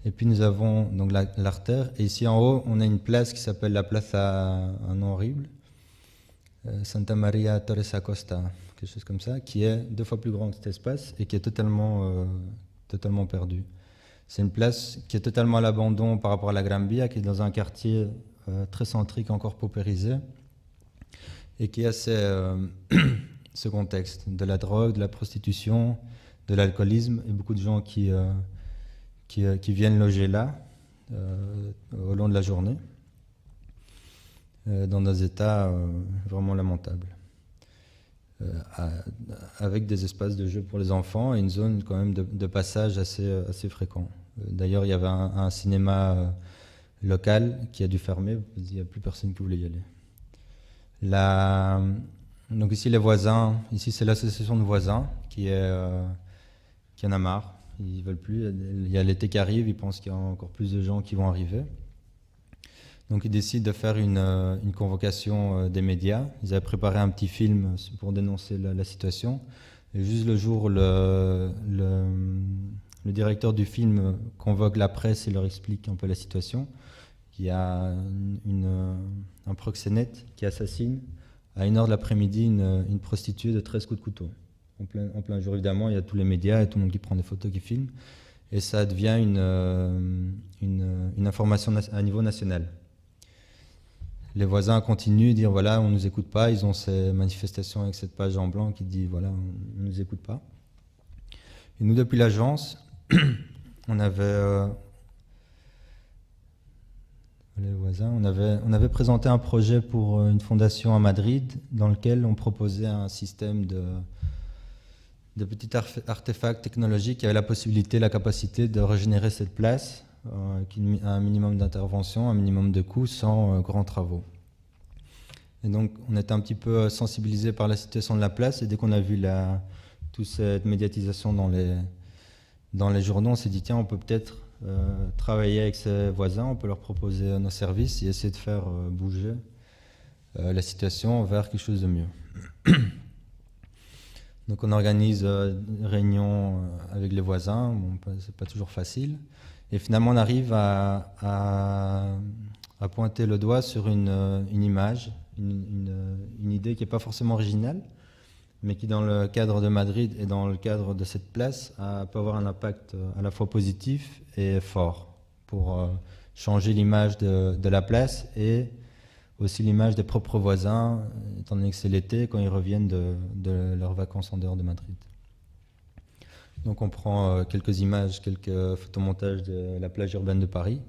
Et puis nous avons donc l'artère, et ici en haut, on a une place qui s'appelle la place à un nom horrible, Santa Maria Torres Acosta, quelque chose comme ça, qui est 2 fois plus grand que cet espace et qui est totalement perdu. C'est une place qui est totalement à l'abandon par rapport à la Gran Vía, qui est dans un quartier très centrique, encore paupérisé, et qui a ce contexte de la drogue, de la prostitution, de l'alcoolisme, et beaucoup de gens qui viennent loger là au long de la journée, dans des états vraiment lamentables, avec des espaces de jeu pour les enfants et une zone quand même de passage assez fréquent. D'ailleurs, il y avait un cinéma local qui a dû fermer, parce qu'il n'y a plus personne qui voulait y aller. Donc ici, les voisins, ici c'est l'association de voisins qui en a marre. Ils ne veulent plus. Il y a l'été qui arrive, ils pensent qu'il y a encore plus de gens qui vont arriver. Donc ils décident de faire une convocation des médias. Ils avaient préparé un petit film pour dénoncer la situation. Et juste le jour, le directeur du film convoque la presse et leur explique un peu la situation. Il y a un proxénète qui assassine à 1h de l'après-midi une prostituée de 13 coups de couteau. En plein jour, évidemment, il y a tous les médias et tout le monde qui prend des photos, qui filme. Et ça devient une information à niveau national. Les voisins continuent de dire, voilà, on ne nous écoute pas. Ils ont ces manifestations avec cette page en blanc qui dit, voilà, on ne nous écoute pas. Et nous, depuis l'agence, on avait présenté un projet pour une fondation à Madrid dans lequel on proposait un système de petits artefacts technologiques qui avaient la possibilité, la capacité de régénérer cette place avec un minimum d'intervention, un minimum de coûts sans grands travaux. Et donc on était un petit peu sensibilisé par la situation de la place, et dès qu'on a vu toute cette médiatisation dans les journaux, on s'est dit tiens, on peut peut-être travailler avec ses voisins, on peut leur proposer nos services et essayer de faire bouger la situation vers quelque chose de mieux. Donc on organise des réunions avec les voisins, c'est pas toujours facile, et finalement on arrive à pointer le doigt sur une image, une idée qui n'est pas forcément originale, mais qui dans le cadre de Madrid et dans le cadre de cette place peut avoir un impact à la fois positif et fort pour changer l'image de la place et aussi l'image des propres voisins, étant donné que c'est l'été, quand ils reviennent de leurs vacances en dehors de Madrid. Donc on prend quelques images, quelques photomontages de la plage urbaine de Paris.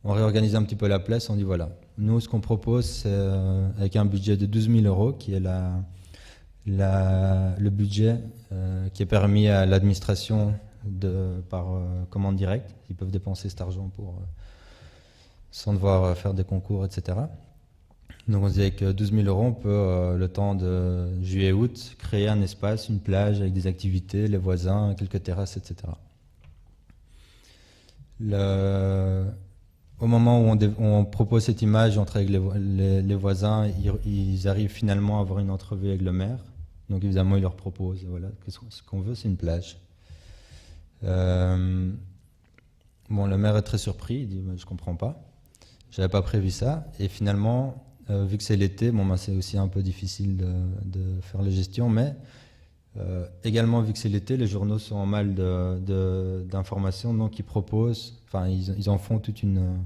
On réorganise un petit peu la place, on dit voilà, nous ce qu'on propose c'est avec un budget de 12 000 euros qui est le budget qui est permis à l'administration par commande directe. Ils peuvent dépenser cet argent sans devoir faire des concours, etc. Donc on se dit avec 12 000 euros, on peut, le temps de juillet-août, créer un espace, une plage avec des activités, les voisins, quelques terrasses, etc. Au moment où on propose cette image entre avec les voisins, ils arrivent finalement à avoir une entrevue avec le maire. Donc évidemment, il leur propose, voilà, ce qu'on veut, c'est une plage. Le maire est très surpris, il dit je ne comprends pas, je n'avais pas prévu ça. Et finalement, vu que c'est l'été, c'est aussi un peu difficile de faire la gestion, mais également vu que c'est l'été, les journaux sont en mal d'informations, donc ils proposent, ils en font toute une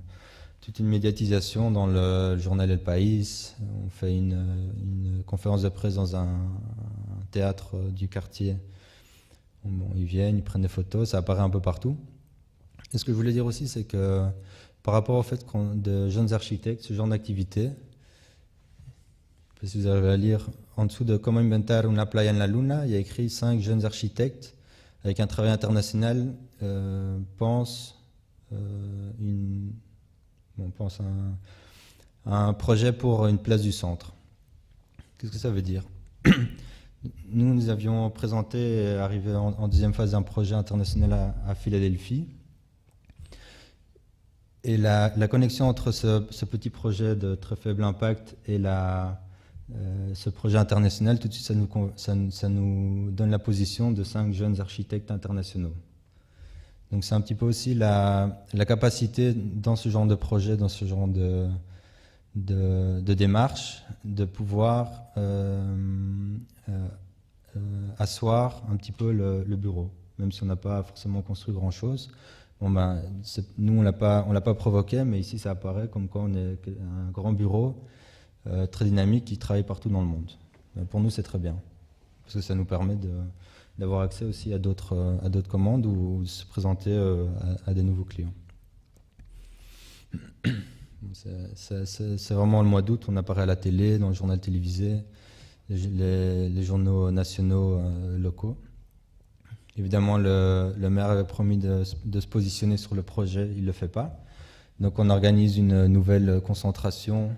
médiatisation dans le journal El País. On fait une conférence de presse dans un théâtre du quartier. Ils viennent, ils prennent des photos, ça apparaît un peu partout. Et ce que je voulais dire aussi, c'est que par rapport au fait de jeunes architectes, ce genre d'activité, si vous arrivez à lire, en dessous de Comment inventar una playa en la luna, il y a écrit 5 jeunes architectes avec un travail international pensent à un projet pour une place du centre. Qu'est-ce que ça veut dire? Nous avions présenté, arrivé en deuxième phase d'un projet international à Philadelphie. Et la connexion entre ce petit projet de très faible impact et ce projet international, tout de suite, ça nous donne la position de 5 jeunes architectes internationaux. Donc c'est un petit peu aussi la capacité dans ce genre de projet, dans ce genre de démarche, de pouvoir asseoir un petit peu le bureau, même si on n'a pas forcément construit grand-chose. Nous, on l'a pas provoqué, mais ici, ça apparaît comme quoi on est un grand bureau très dynamique qui travaille partout dans le monde. Pour nous, c'est très bien, parce que ça nous permet d'avoir accès aussi à d'autres commandes ou de se présenter à des nouveaux clients. C'est vraiment le mois d'août, on apparaît à la télé, dans le journal télévisé, les journaux nationaux locaux. Évidemment, le maire avait promis de se positionner sur le projet, il ne le fait pas. Donc on organise une nouvelle concentration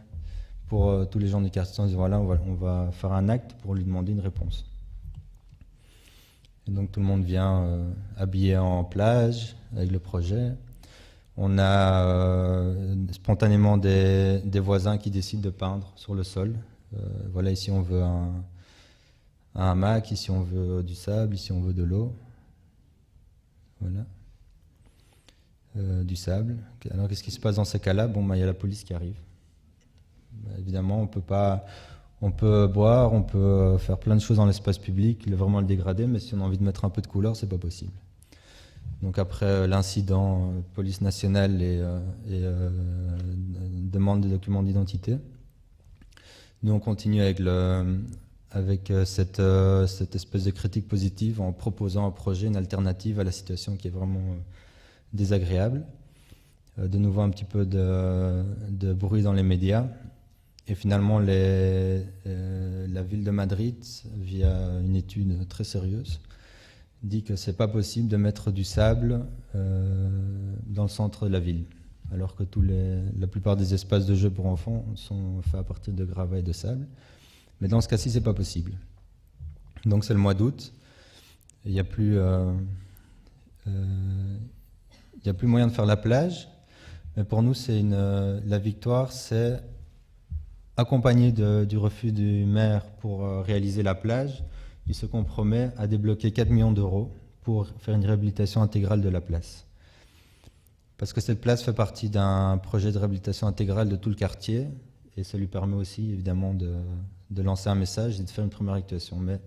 pour tous les gens du quartier en disant voilà, on va faire un acte pour lui demander une réponse. Et donc tout le monde vient habillé en plage avec le projet. On a spontanément des voisins qui décident de peindre sur le sol. Voilà, ici on veut un hamac, ici on veut du sable, ici on veut de l'eau. Voilà. Du sable. Alors qu'est-ce qui se passe dans ces cas-là? Il y a la police qui arrive. Évidemment, on peut boire, on peut faire plein de choses dans l'espace public, vraiment le dégrader, mais si on a envie de mettre un peu de couleur, c'est pas possible. Donc après l'incident, police nationale et demande des documents d'identité, nous on continue avec cette espèce de critique positive en proposant un projet, une alternative à la situation qui est vraiment désagréable. De nouveau un petit peu de bruit dans les médias. Et finalement, la ville de Madrid, via une étude très sérieuse, dit que c'est pas possible de mettre du sable dans le centre de la ville, alors que la plupart des espaces de jeu pour enfants sont faits à partir de gravats et de sable. Mais dans ce cas-ci, c'est pas possible. Donc c'est le mois d'août, il n'y a plus moyen de faire la plage. Mais pour nous, la victoire, c'est accompagné du refus du maire pour réaliser la plage. Il se compromet à débloquer 4 millions d'euros pour faire une réhabilitation intégrale de la place. Parce que cette place fait partie d'un projet de réhabilitation intégrale de tout le quartier et ça lui permet aussi évidemment de lancer un message et de faire une première actuation. Mais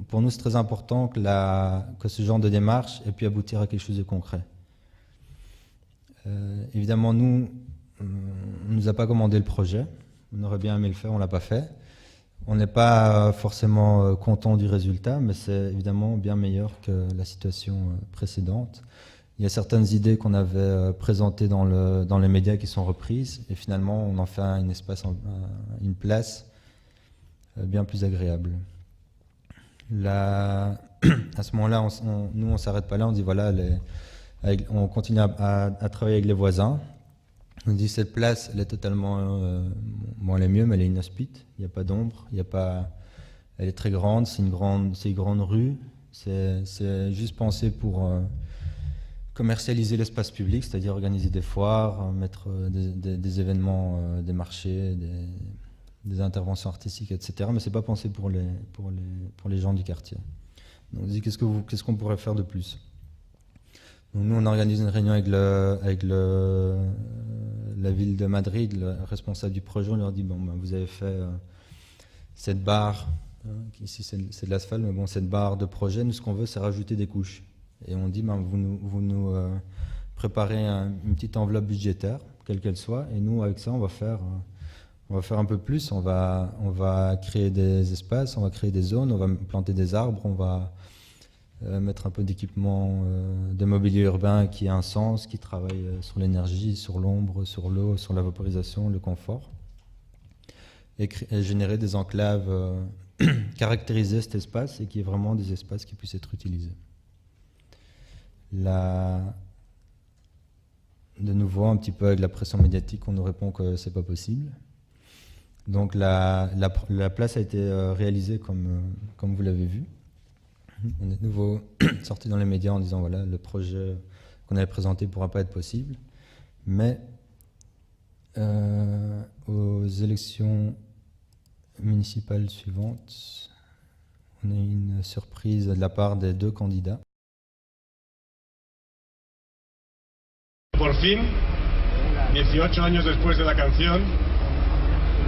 pour nous, c'est très important que ce genre de démarche ait pu aboutir à quelque chose de concret. Évidemment, nous, on ne nous a pas commandé le projet. On aurait bien aimé le faire, on ne l'a pas fait. On n'est pas forcément content du résultat, mais c'est évidemment bien meilleur que la situation précédente. Il y a certaines idées qu'on avait présentées dans les médias qui sont reprises, et finalement, on en fait une place bien plus agréable. À ce moment-là, nous, on ne s'arrête pas là, on dit voilà, on continue à travailler avec les voisins. On dit cette place, elle est totalement, bon, elle est mieux, mais elle est inhospite. Il n'y a pas d'ombre, elle est très grande, c'est une grande rue. C'est juste pensé pour commercialiser l'espace public, c'est-à-dire organiser des foires, mettre des événements, des marchés, des interventions artistiques, etc. Mais c'est pas pensé pour les gens du quartier. Donc on dit qu'est-ce qu'on pourrait faire de plus. Donc nous, on organise une réunion avec la ville de Madrid, le responsable du projet. On leur dit bon, ben, vous avez fait cette barre, ici c'est de l'asphalte, mais bon, cette barre de projet, nous ce qu'on veut, c'est rajouter des couches. Et on dit ben, vous nous préparez une petite enveloppe budgétaire, quelle qu'elle soit, et nous avec ça, on va faire un peu plus. On va créer des espaces, on va créer des zones, on va planter des arbres, on va mettre un peu d'équipement de mobilier urbain qui a un sens, qui travaille sur l'énergie, sur l'ombre, sur l'eau, sur la vaporisation, le confort, et générer des enclaves, caractériser cet espace et qui est vraiment des espaces qui puissent être utilisés. De nouveau, un petit peu avec la pression médiatique, on nous répond que c'est pas possible. Donc la place a été réalisée comme vous l'avez vu. On est de nouveau sorti dans les médias en disant voilà, le projet qu'on avait présenté ne pourra pas être possible. Mais aux élections municipales suivantes, on a eu une surprise de la part des 2 candidats. Por fin, 18 años después de la canción,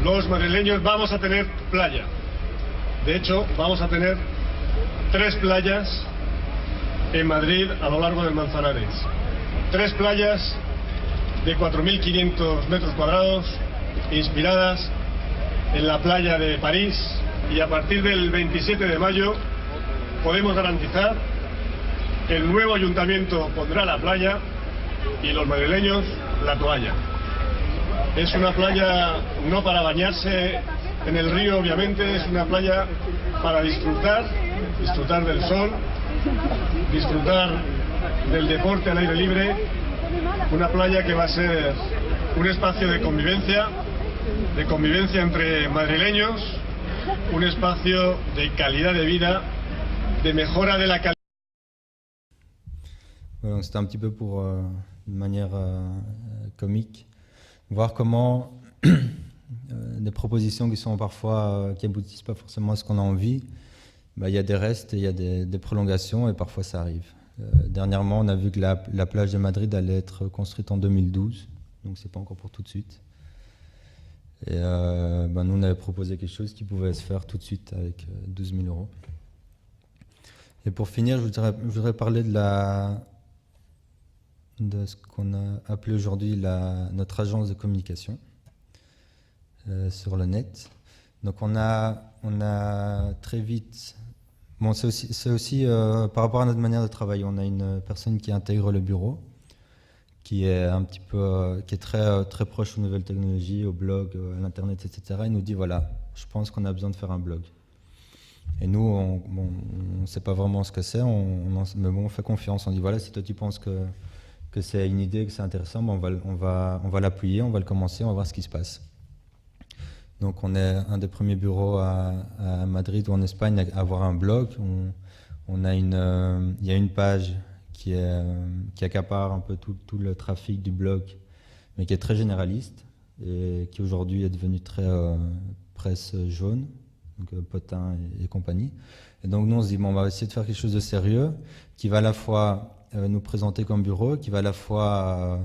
los madrileños vamos a tener playa. De hecho, vamos a tener 3 playas en Madrid a lo largo del Manzanares. 3 playas de 4.500 metros cuadrados, inspiradas en la playa de París, y a partir del 27 de mayo podemos garantizar que el nuevo ayuntamiento pondrá la playa y los madrileños la toalla. Es una playa no para bañarse en el río, obviamente, es una playa para disfrutar del sol, disfrutar del deporte al aire libre, una playa que va a ser un espacio de convivencia entre madrileños, un espacio de calidad de vida, de mejora de la calidad. Voilà, c'était un petit peu pour, une manière comique, voir comment des propositions qui sont parfois, qui aboutissent pas forcément à ce qu'on a envie, bah, y a des restes et il y a des prolongations et parfois ça arrive. Dernièrement, on a vu que la plage de Madrid allait être construite en 2012, donc c'est pas encore pour tout de suite. Et bah, nous, on avait proposé quelque chose qui pouvait se faire tout de suite avec 12 000 €. Et pour finir, je voudrais parler de ce qu'on a appelé aujourd'hui notre agence de communication sur le net. Donc on a très vite, bon, c'est aussi par rapport à notre manière de travailler, on a une personne qui intègre le bureau, qui est un petit peu, qui est très proche aux nouvelles technologies, au blog, à l'internet, etc. Il nous dit voilà, je pense qu'on a besoin de faire un blog. Et nous, on ne sait pas vraiment ce que c'est, mais bon, on fait confiance. On dit voilà, si toi tu penses que c'est une idée, que c'est intéressant, bon, on va l'appuyer, on va le commencer, on va voir ce qui se passe. Donc on est un des premiers bureaux à Madrid ou en Espagne à avoir un blog. Il y a une page qui accapare un peu tout le trafic du blog, mais qui est très généraliste et qui aujourd'hui est devenue très presse jaune, donc Potin et compagnie. Et donc nous on se dit bon, on va essayer de faire quelque chose de sérieux qui va à la fois nous présenter comme bureau, qui va à la fois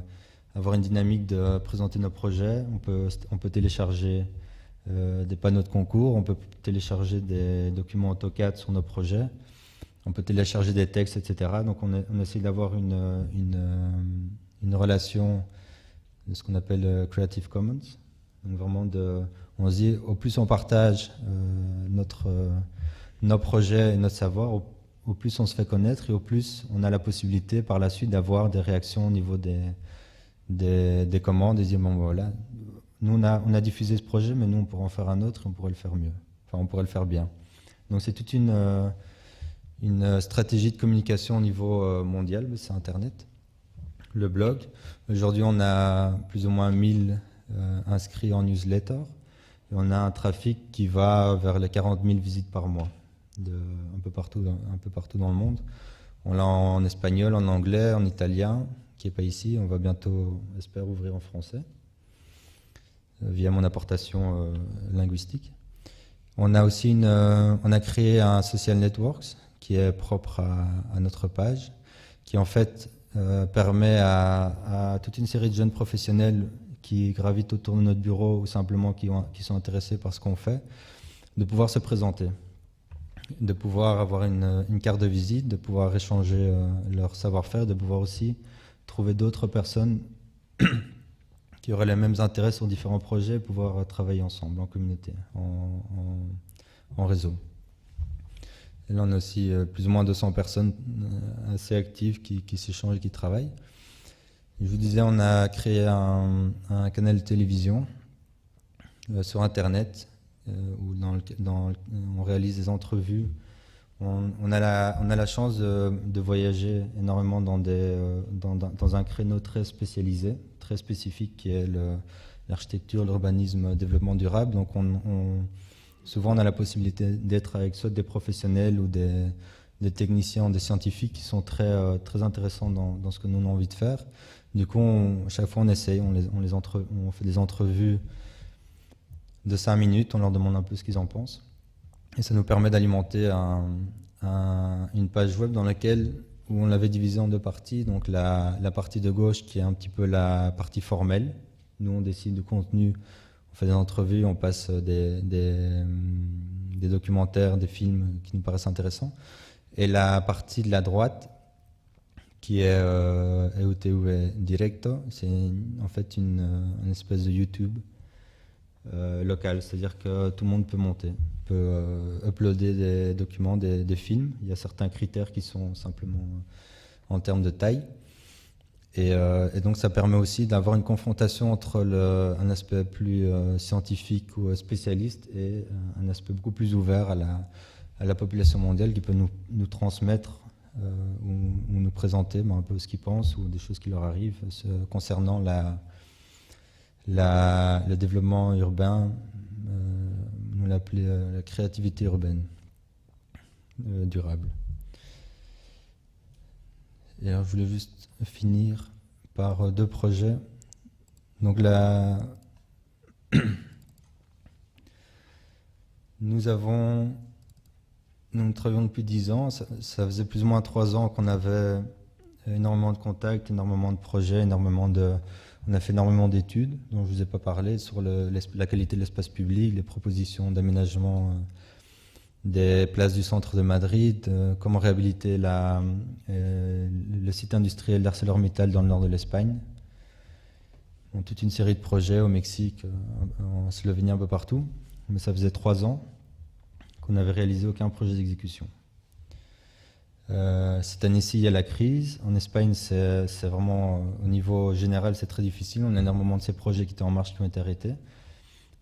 avoir une dynamique de présenter nos projets. On peut télécharger des panneaux de concours, on peut télécharger des documents AutoCAD sur nos projets, on peut télécharger des textes, etc. Donc on essaie d'avoir une une relation de ce qu'on appelle Creative Commons. Donc vraiment, on se dit, au plus on partage nos projets et notre savoir, au plus on se fait connaître et au plus on a la possibilité par la suite d'avoir des réactions au niveau des commandes, et dire, bon voilà, nous on a diffusé ce projet, mais nous on pourrait en faire un autre et on pourrait le faire mieux. Enfin, on pourrait le faire bien. Donc c'est toute une stratégie de communication au niveau mondial, c'est Internet. Le blog. Aujourd'hui, on a plus ou moins 1000 inscrits en newsletter. Et on a un trafic qui va vers les 40 000 visites par mois, un peu partout dans le monde. On l'a en espagnol, en anglais, en italien, qui n'est pas ici. On va bientôt, j'espère, ouvrir en français, via mon apportation linguistique. On a aussi on a créé un social networks qui est propre à notre page, qui en fait permet à toute une série de jeunes professionnels qui gravitent autour de notre bureau ou simplement qui sont intéressés par ce qu'on fait, de pouvoir se présenter, de pouvoir avoir une carte de visite, de pouvoir échanger leur savoir-faire, de pouvoir aussi trouver d'autres personnes qui auraient les mêmes intérêts sur différents projets et pouvoir travailler ensemble, en communauté, en réseau. Et là, on a aussi plus ou moins 200 personnes assez actives qui s'échangent et qui travaillent. Je vous disais, on a créé un canal de télévision sur Internet où on réalise des entrevues. On a la chance de voyager énormément dans un créneau très spécialisé, très spécifique, qui est l'architecture, l'urbanisme, le développement durable. Donc souvent, on a la possibilité d'être avec soit des professionnels ou des techniciens, des scientifiques qui sont très, très intéressants dans ce que nous avons envie de faire. Du coup, chaque fois, on essaye, on fait des entrevues de 5 minutes, on leur demande un peu ce qu'ils en pensent. Et ça nous permet d'alimenter une page web dans laquelle, où on l'avait divisée en deux parties. Donc la partie de gauche qui est un petit peu la partie formelle. Nous, on décide du contenu. On fait des entrevues, on passe des documentaires, des films qui nous paraissent intéressants. Et la partie de la droite, qui est EUTV Directo, c'est en fait une espèce de YouTube local. C'est-à-dire que tout le monde peut monter, peut uploader des documents, des films. Il y a certains critères qui sont simplement en termes de taille. Et donc ça permet aussi d'avoir une confrontation entre un aspect plus scientifique ou spécialiste et un aspect beaucoup plus ouvert à la population mondiale qui peut nous transmettre ou nous présenter un peu ce qu'ils pensent ou des choses qui leur arrivent concernant le développement urbain, nous l'appelait la créativité urbaine durable. Et alors, je voulais juste finir par deux projets. Donc nous travaillons depuis 10 ans. Ça faisait plus ou moins 3 ans qu'on avait énormément de contacts, énormément de projets, on a fait énormément d'études dont je ne vous ai pas parlé sur la qualité de l'espace public, les propositions d'aménagement des places du centre de Madrid, comment réhabiliter le site industriel d'ArcelorMittal dans le nord de l'Espagne. Toute une série de projets au Mexique, en Slovénie, un peu partout. Mais ça faisait 3 ans qu'on n'avait réalisé aucun projet d'exécution. Cette année-ci, il y a la crise. En Espagne, c'est vraiment, au niveau général, c'est très difficile. On a énormément de ces projets qui étaient en marche qui ont été arrêtés.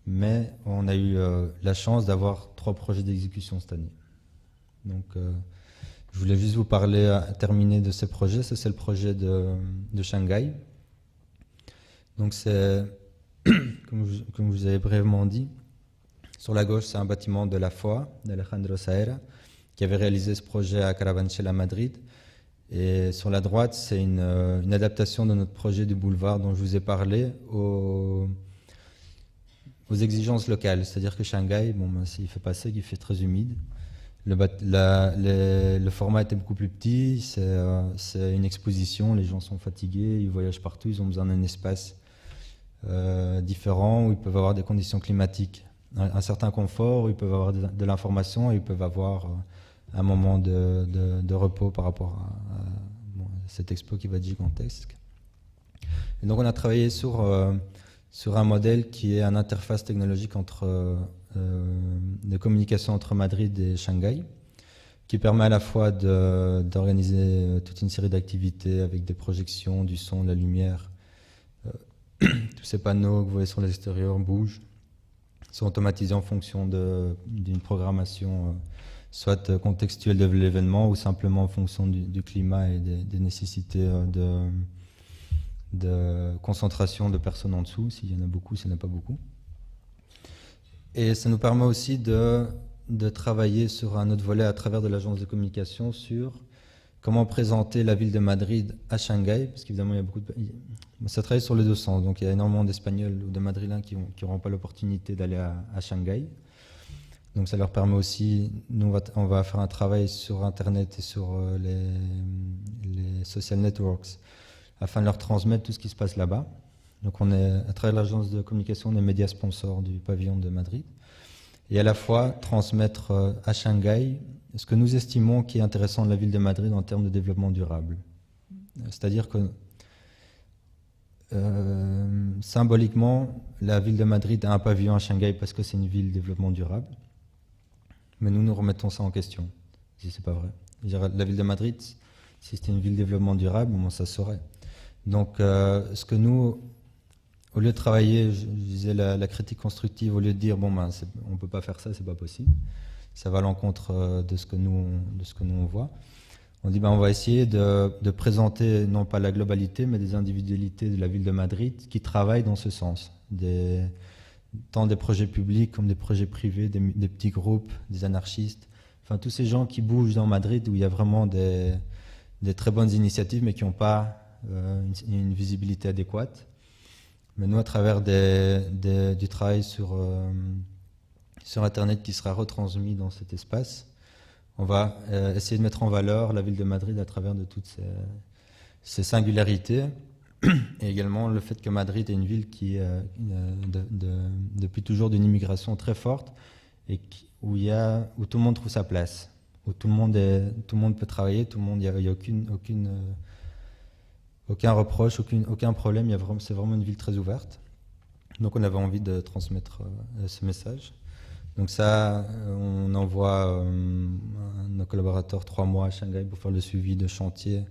Mais on a eu la chance d'avoir 3 projets d'exécution cette année. Donc, je voulais juste vous terminer de ces projets. Ça, c'est le projet de Shanghai. Donc, c'est, comme je vous avais brièvement dit, sur la gauche, c'est un bâtiment de la foi d'Alejandro Saera, qui avait réalisé ce projet à Carabanchel à Madrid. Et sur la droite, c'est une adaptation de notre projet du boulevard dont je vous ai parlé aux exigences locales. C'est-à-dire que Shanghai, s'il ne fait pas sec, il fait très humide. Le format était beaucoup plus petit, c'est une exposition, les gens sont fatigués, ils voyagent partout, ils ont besoin d'un espace différent où ils peuvent avoir des conditions climatiques, un certain confort, où ils peuvent avoir de l'information et ils peuvent avoir un moment de repos par rapport à cette expo qui va être gigantesque. Et donc on a travaillé sur un modèle qui est une interface technologique de communication entre Madrid et Shanghai, qui permet à la fois d'organiser toute une série d'activités avec des projections, du son, de la lumière. Tous ces panneaux que vous voyez sur l'extérieur bougent, sont automatisés en fonction d'une programmation soit contextuelle de l'événement ou simplement en fonction du climat et des nécessités de concentration de personnes en dessous, s'il y en a beaucoup, s'il n'y en a pas beaucoup. Et ça nous permet aussi de travailler sur un autre volet à travers de l'agence de communication sur comment présenter la ville de Madrid à Shanghai, parce qu'évidemment, il y a beaucoup de... Ça travaille sur les deux sens, donc il y a énormément d'Espagnols ou de Madrilènes qui n'auront pas l'opportunité d'aller à Shanghai. Donc ça leur permet aussi, nous on va faire un travail sur Internet et sur les social networks, afin de leur transmettre tout ce qui se passe là-bas. Donc on est, à travers l'agence de communication, on est média sponsor du pavillon de Madrid. Et à la fois transmettre à Shanghai ce que nous estimons qui est intéressant de la ville de Madrid en termes de développement durable. C'est-à-dire que symboliquement, la ville de Madrid a un pavillon à Shanghai parce que c'est une ville de développement durable. Mais nous remettons ça en question, si c'est pas vrai. La ville de Madrid, si c'était une ville de développement durable, bon, ça se saurait. Donc, ce que nous, au lieu de travailler, je disais la critique constructive, au lieu de dire bon ben on peut pas faire ça, c'est pas possible, ça va à l'encontre de ce que nous on voit. On dit ben on va essayer de présenter non pas la globalité, mais des individualités de la ville de Madrid qui travaillent dans ce sens, tant des projets publics comme des projets privés, des petits groupes, des anarchistes, enfin tous ces gens qui bougent dans Madrid où il y a vraiment des très bonnes initiatives mais qui n'ont pas une visibilité adéquate. Mais nous, à travers du travail sur Internet qui sera retransmis dans cet espace, on va essayer de mettre en valeur la ville de Madrid à travers de toutes ces singularités. Et également le fait que Madrid est une ville qui est depuis toujours d'une immigration très forte et où tout le monde trouve sa place, où tout le monde peut travailler, il n'y a aucun reproche, aucun problème, c'est vraiment une ville très ouverte. Donc on avait envie de transmettre ce message. Donc ça, on envoie nos collaborateurs 3 mois à Shanghai pour faire le suivi de chantier,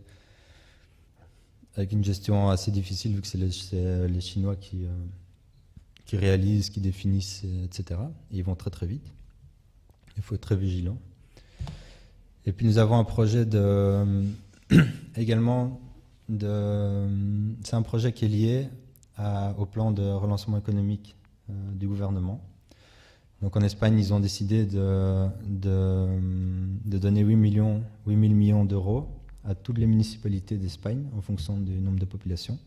avec une gestion assez difficile vu que c'est les Chinois qui réalisent, qui définissent, etc. Et ils vont très très vite. Il faut être très vigilant. Et puis nous avons un projet également... c'est un projet qui est lié au plan de relancement économique du gouvernement. Donc en Espagne, ils ont décidé de donner 8 000 millions d'euros à toutes les municipalités d'Espagne en fonction du nombre de population.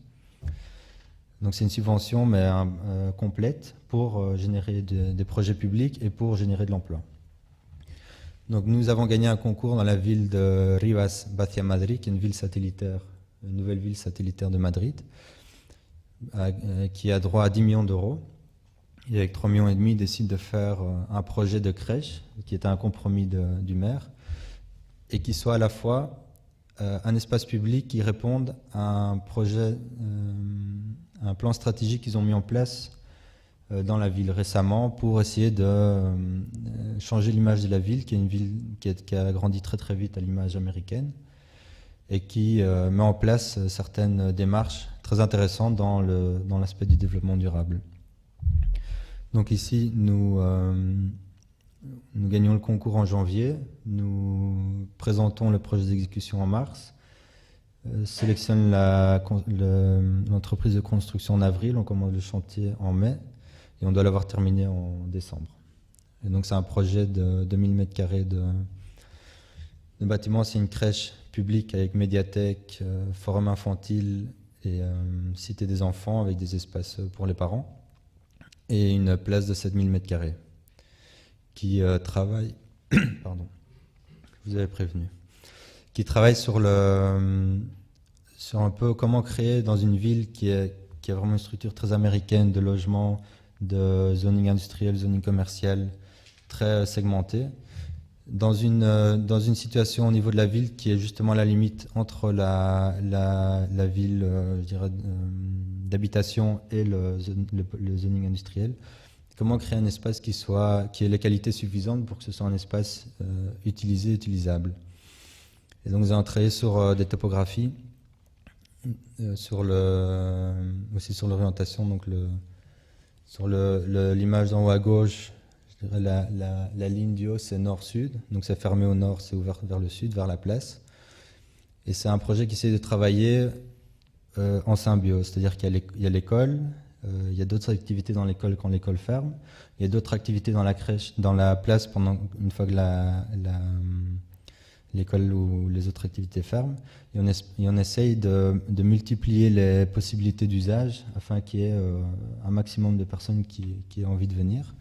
Donc c'est une subvention mais complète pour générer des projets publics et pour générer de l'emploi. Donc nous avons gagné un concours dans la ville de Rivas-Vacia-Madrid, qui est une ville satellitaire, une nouvelle ville satellitaire de Madrid, qui a droit à 10 millions d'euros. Et avec 3,5 millions, ils décident de faire un projet de crèche, qui est un compromis du maire, et qui soit à la fois un espace public qui réponde à un projet, un plan stratégique qu'ils ont mis en place dans la ville récemment pour essayer de changer l'image de la ville, qui est une ville qui a grandi très très vite à l'image américaine, et qui met en place certaines démarches très intéressantes dans l'aspect du développement durable. Donc ici, nous gagnons le concours en janvier, nous présentons le projet d'exécution en mars, sélectionne l'entreprise de construction en avril, on commence le chantier en mai, et on doit l'avoir terminé en décembre. Et donc c'est un projet de 2000 m² de bâtiment, c'est une crèche publique avec médiathèque, forum infantile et cité des enfants avec des espaces pour les parents et une place de 7000 m² qui travaille, pardon, je vous avais prévenu, qui travaille sur un peu comment créer dans une ville qui a vraiment une structure très américaine de logement, de zoning industriel, zoning commercial, très segmenté, dans une situation au niveau de la ville qui est justement à la limite entre la ville, je dirais, d'habitation et le zoning industriel. Comment créer un espace qui ait les qualités suffisantes pour que ce soit un espace utilisé, utilisable. Et donc nous avons travaillé sur des topographies, aussi sur l'orientation. Donc sur l'image d'en haut à gauche, je dirais la ligne du haut, c'est nord-sud. Donc c'est fermé au nord, c'est ouvert vers le sud, vers la place. Et c'est un projet qui essaie de travailler en symbiose. C'est-à-dire qu'il y a l'école, il y a d'autres activités dans l'école quand l'école ferme, il y a d'autres activités dans la crèche, dans la place une fois que l'école ou les autres activités ferment. Et on essaye de multiplier les possibilités d'usage afin qu'il y ait un maximum de personnes qui aient envie de venir.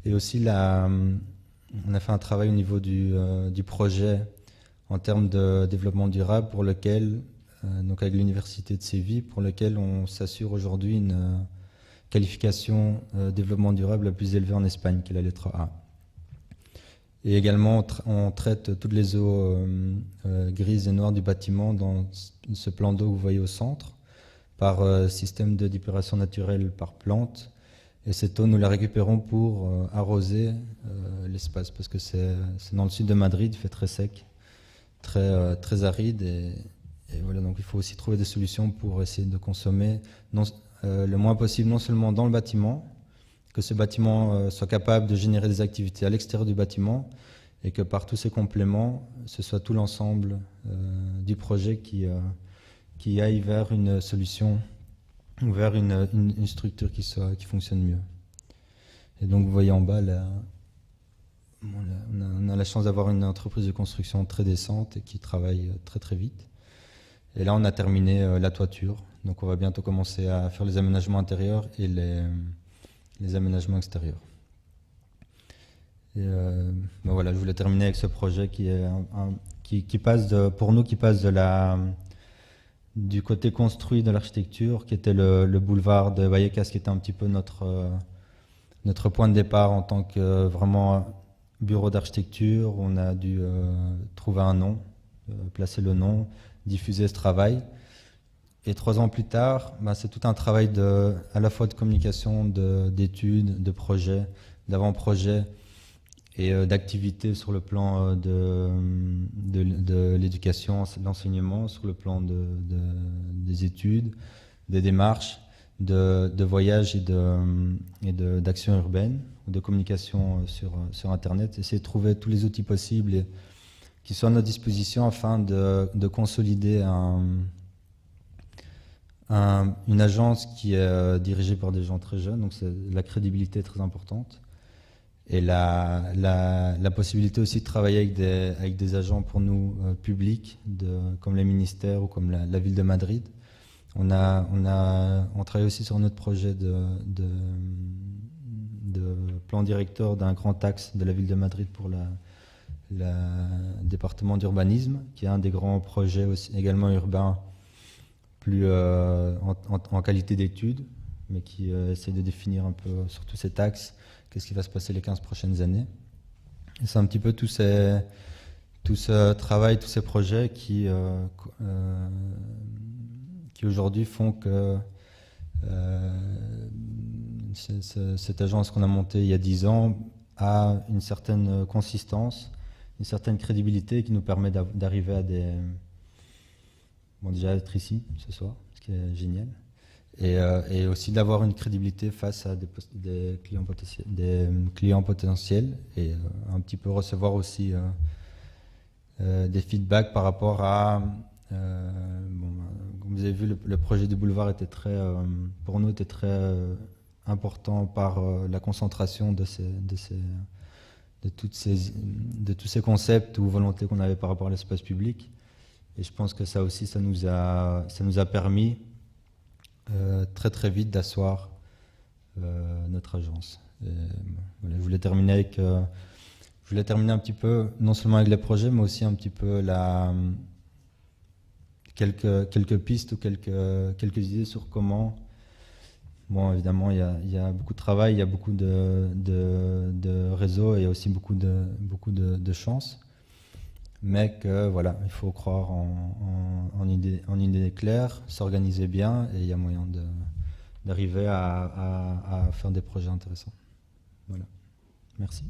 Et aussi, on a fait un travail au niveau du projet en termes de développement durable pour lequel, donc avec l'Université de Séville, pour lequel on s'assure aujourd'hui une qualification développement durable la plus élevée en Espagne, qui est la lettre A. Et également, on traite toutes les eaux grises et noires du bâtiment dans ce plan d'eau que vous voyez au centre, par système de d'épuration naturelle par plante. Et cette eau, nous la récupérons pour arroser l'espace, parce que c'est dans le sud de Madrid, il fait très sec, très aride. Et voilà, donc il faut aussi trouver des solutions pour essayer de consommer le moins possible, non seulement dans le bâtiment, que ce bâtiment soit capable de générer des activités à l'extérieur du bâtiment, et que par tous ces compléments, ce soit tout l'ensemble du projet qui aille vers une solution, ou vers une structure qui fonctionne mieux. Et donc vous voyez en bas, on a la chance d'avoir une entreprise de construction très décente et qui travaille très très vite. Et là on a terminé la toiture, donc on va bientôt commencer à faire les aménagements intérieurs et les aménagements extérieurs. Et voilà, je voulais terminer avec ce projet qui passe pour nous du côté construit de l'architecture, qui était le boulevard de Vallecas, qui était un petit peu notre point de départ en tant que vraiment bureau d'architecture. On a dû trouver un nom, placer le nom, diffuser ce travail. Et 3 ans plus tard, c'est tout un travail à la fois de communication, d'études, de projets, d'avant-projets et d'activités sur le plan de l'éducation, de l'enseignement, sur le plan des études, des démarches, de voyages et d'actions urbaines, de communication sur Internet. Essayer de trouver tous les outils possibles qui sont à notre disposition afin de consolider une agence qui est dirigée par des gens très jeunes, donc la crédibilité est très importante. Et la possibilité aussi de travailler avec des agents pour nous publics, comme les ministères ou comme la ville de Madrid. On travaille aussi sur notre projet de plan directeur d'un grand axe de la ville de Madrid pour le département d'urbanisme, qui est un des grands projets aussi, également urbains, plus en qualité d'études, mais qui essaie de définir un peu sur tous ces axes qu'est-ce qui va se passer les 15 prochaines années. Et c'est un petit peu tout ce travail, tous ces projets qui aujourd'hui font que cette agence qu'on a montée il y a 10 ans a une certaine consistance, une certaine crédibilité qui nous permet d'arriver à déjà être ici ce soir, ce qui est génial. Et aussi d'avoir une crédibilité face à des clients potentiels et un petit peu recevoir aussi des feedbacks par rapport à... comme vous avez vu, le projet du boulevard était pour nous était très important par la concentration de tous ces concepts ou volontés qu'on avait par rapport à l'espace public. Et je pense que ça aussi, ça nous a permis très très vite d'asseoir notre agence. Voilà, je voulais terminer un petit peu, non seulement avec les projets, mais aussi un petit peu quelques pistes ou quelques idées sur comment. Bon, évidemment, il y a beaucoup de travail, il y a beaucoup de réseaux et aussi beaucoup de chance. Mais que voilà, il faut croire en idées claires, s'organiser bien, et il y a moyen d'arriver à faire des projets intéressants. Voilà. Merci.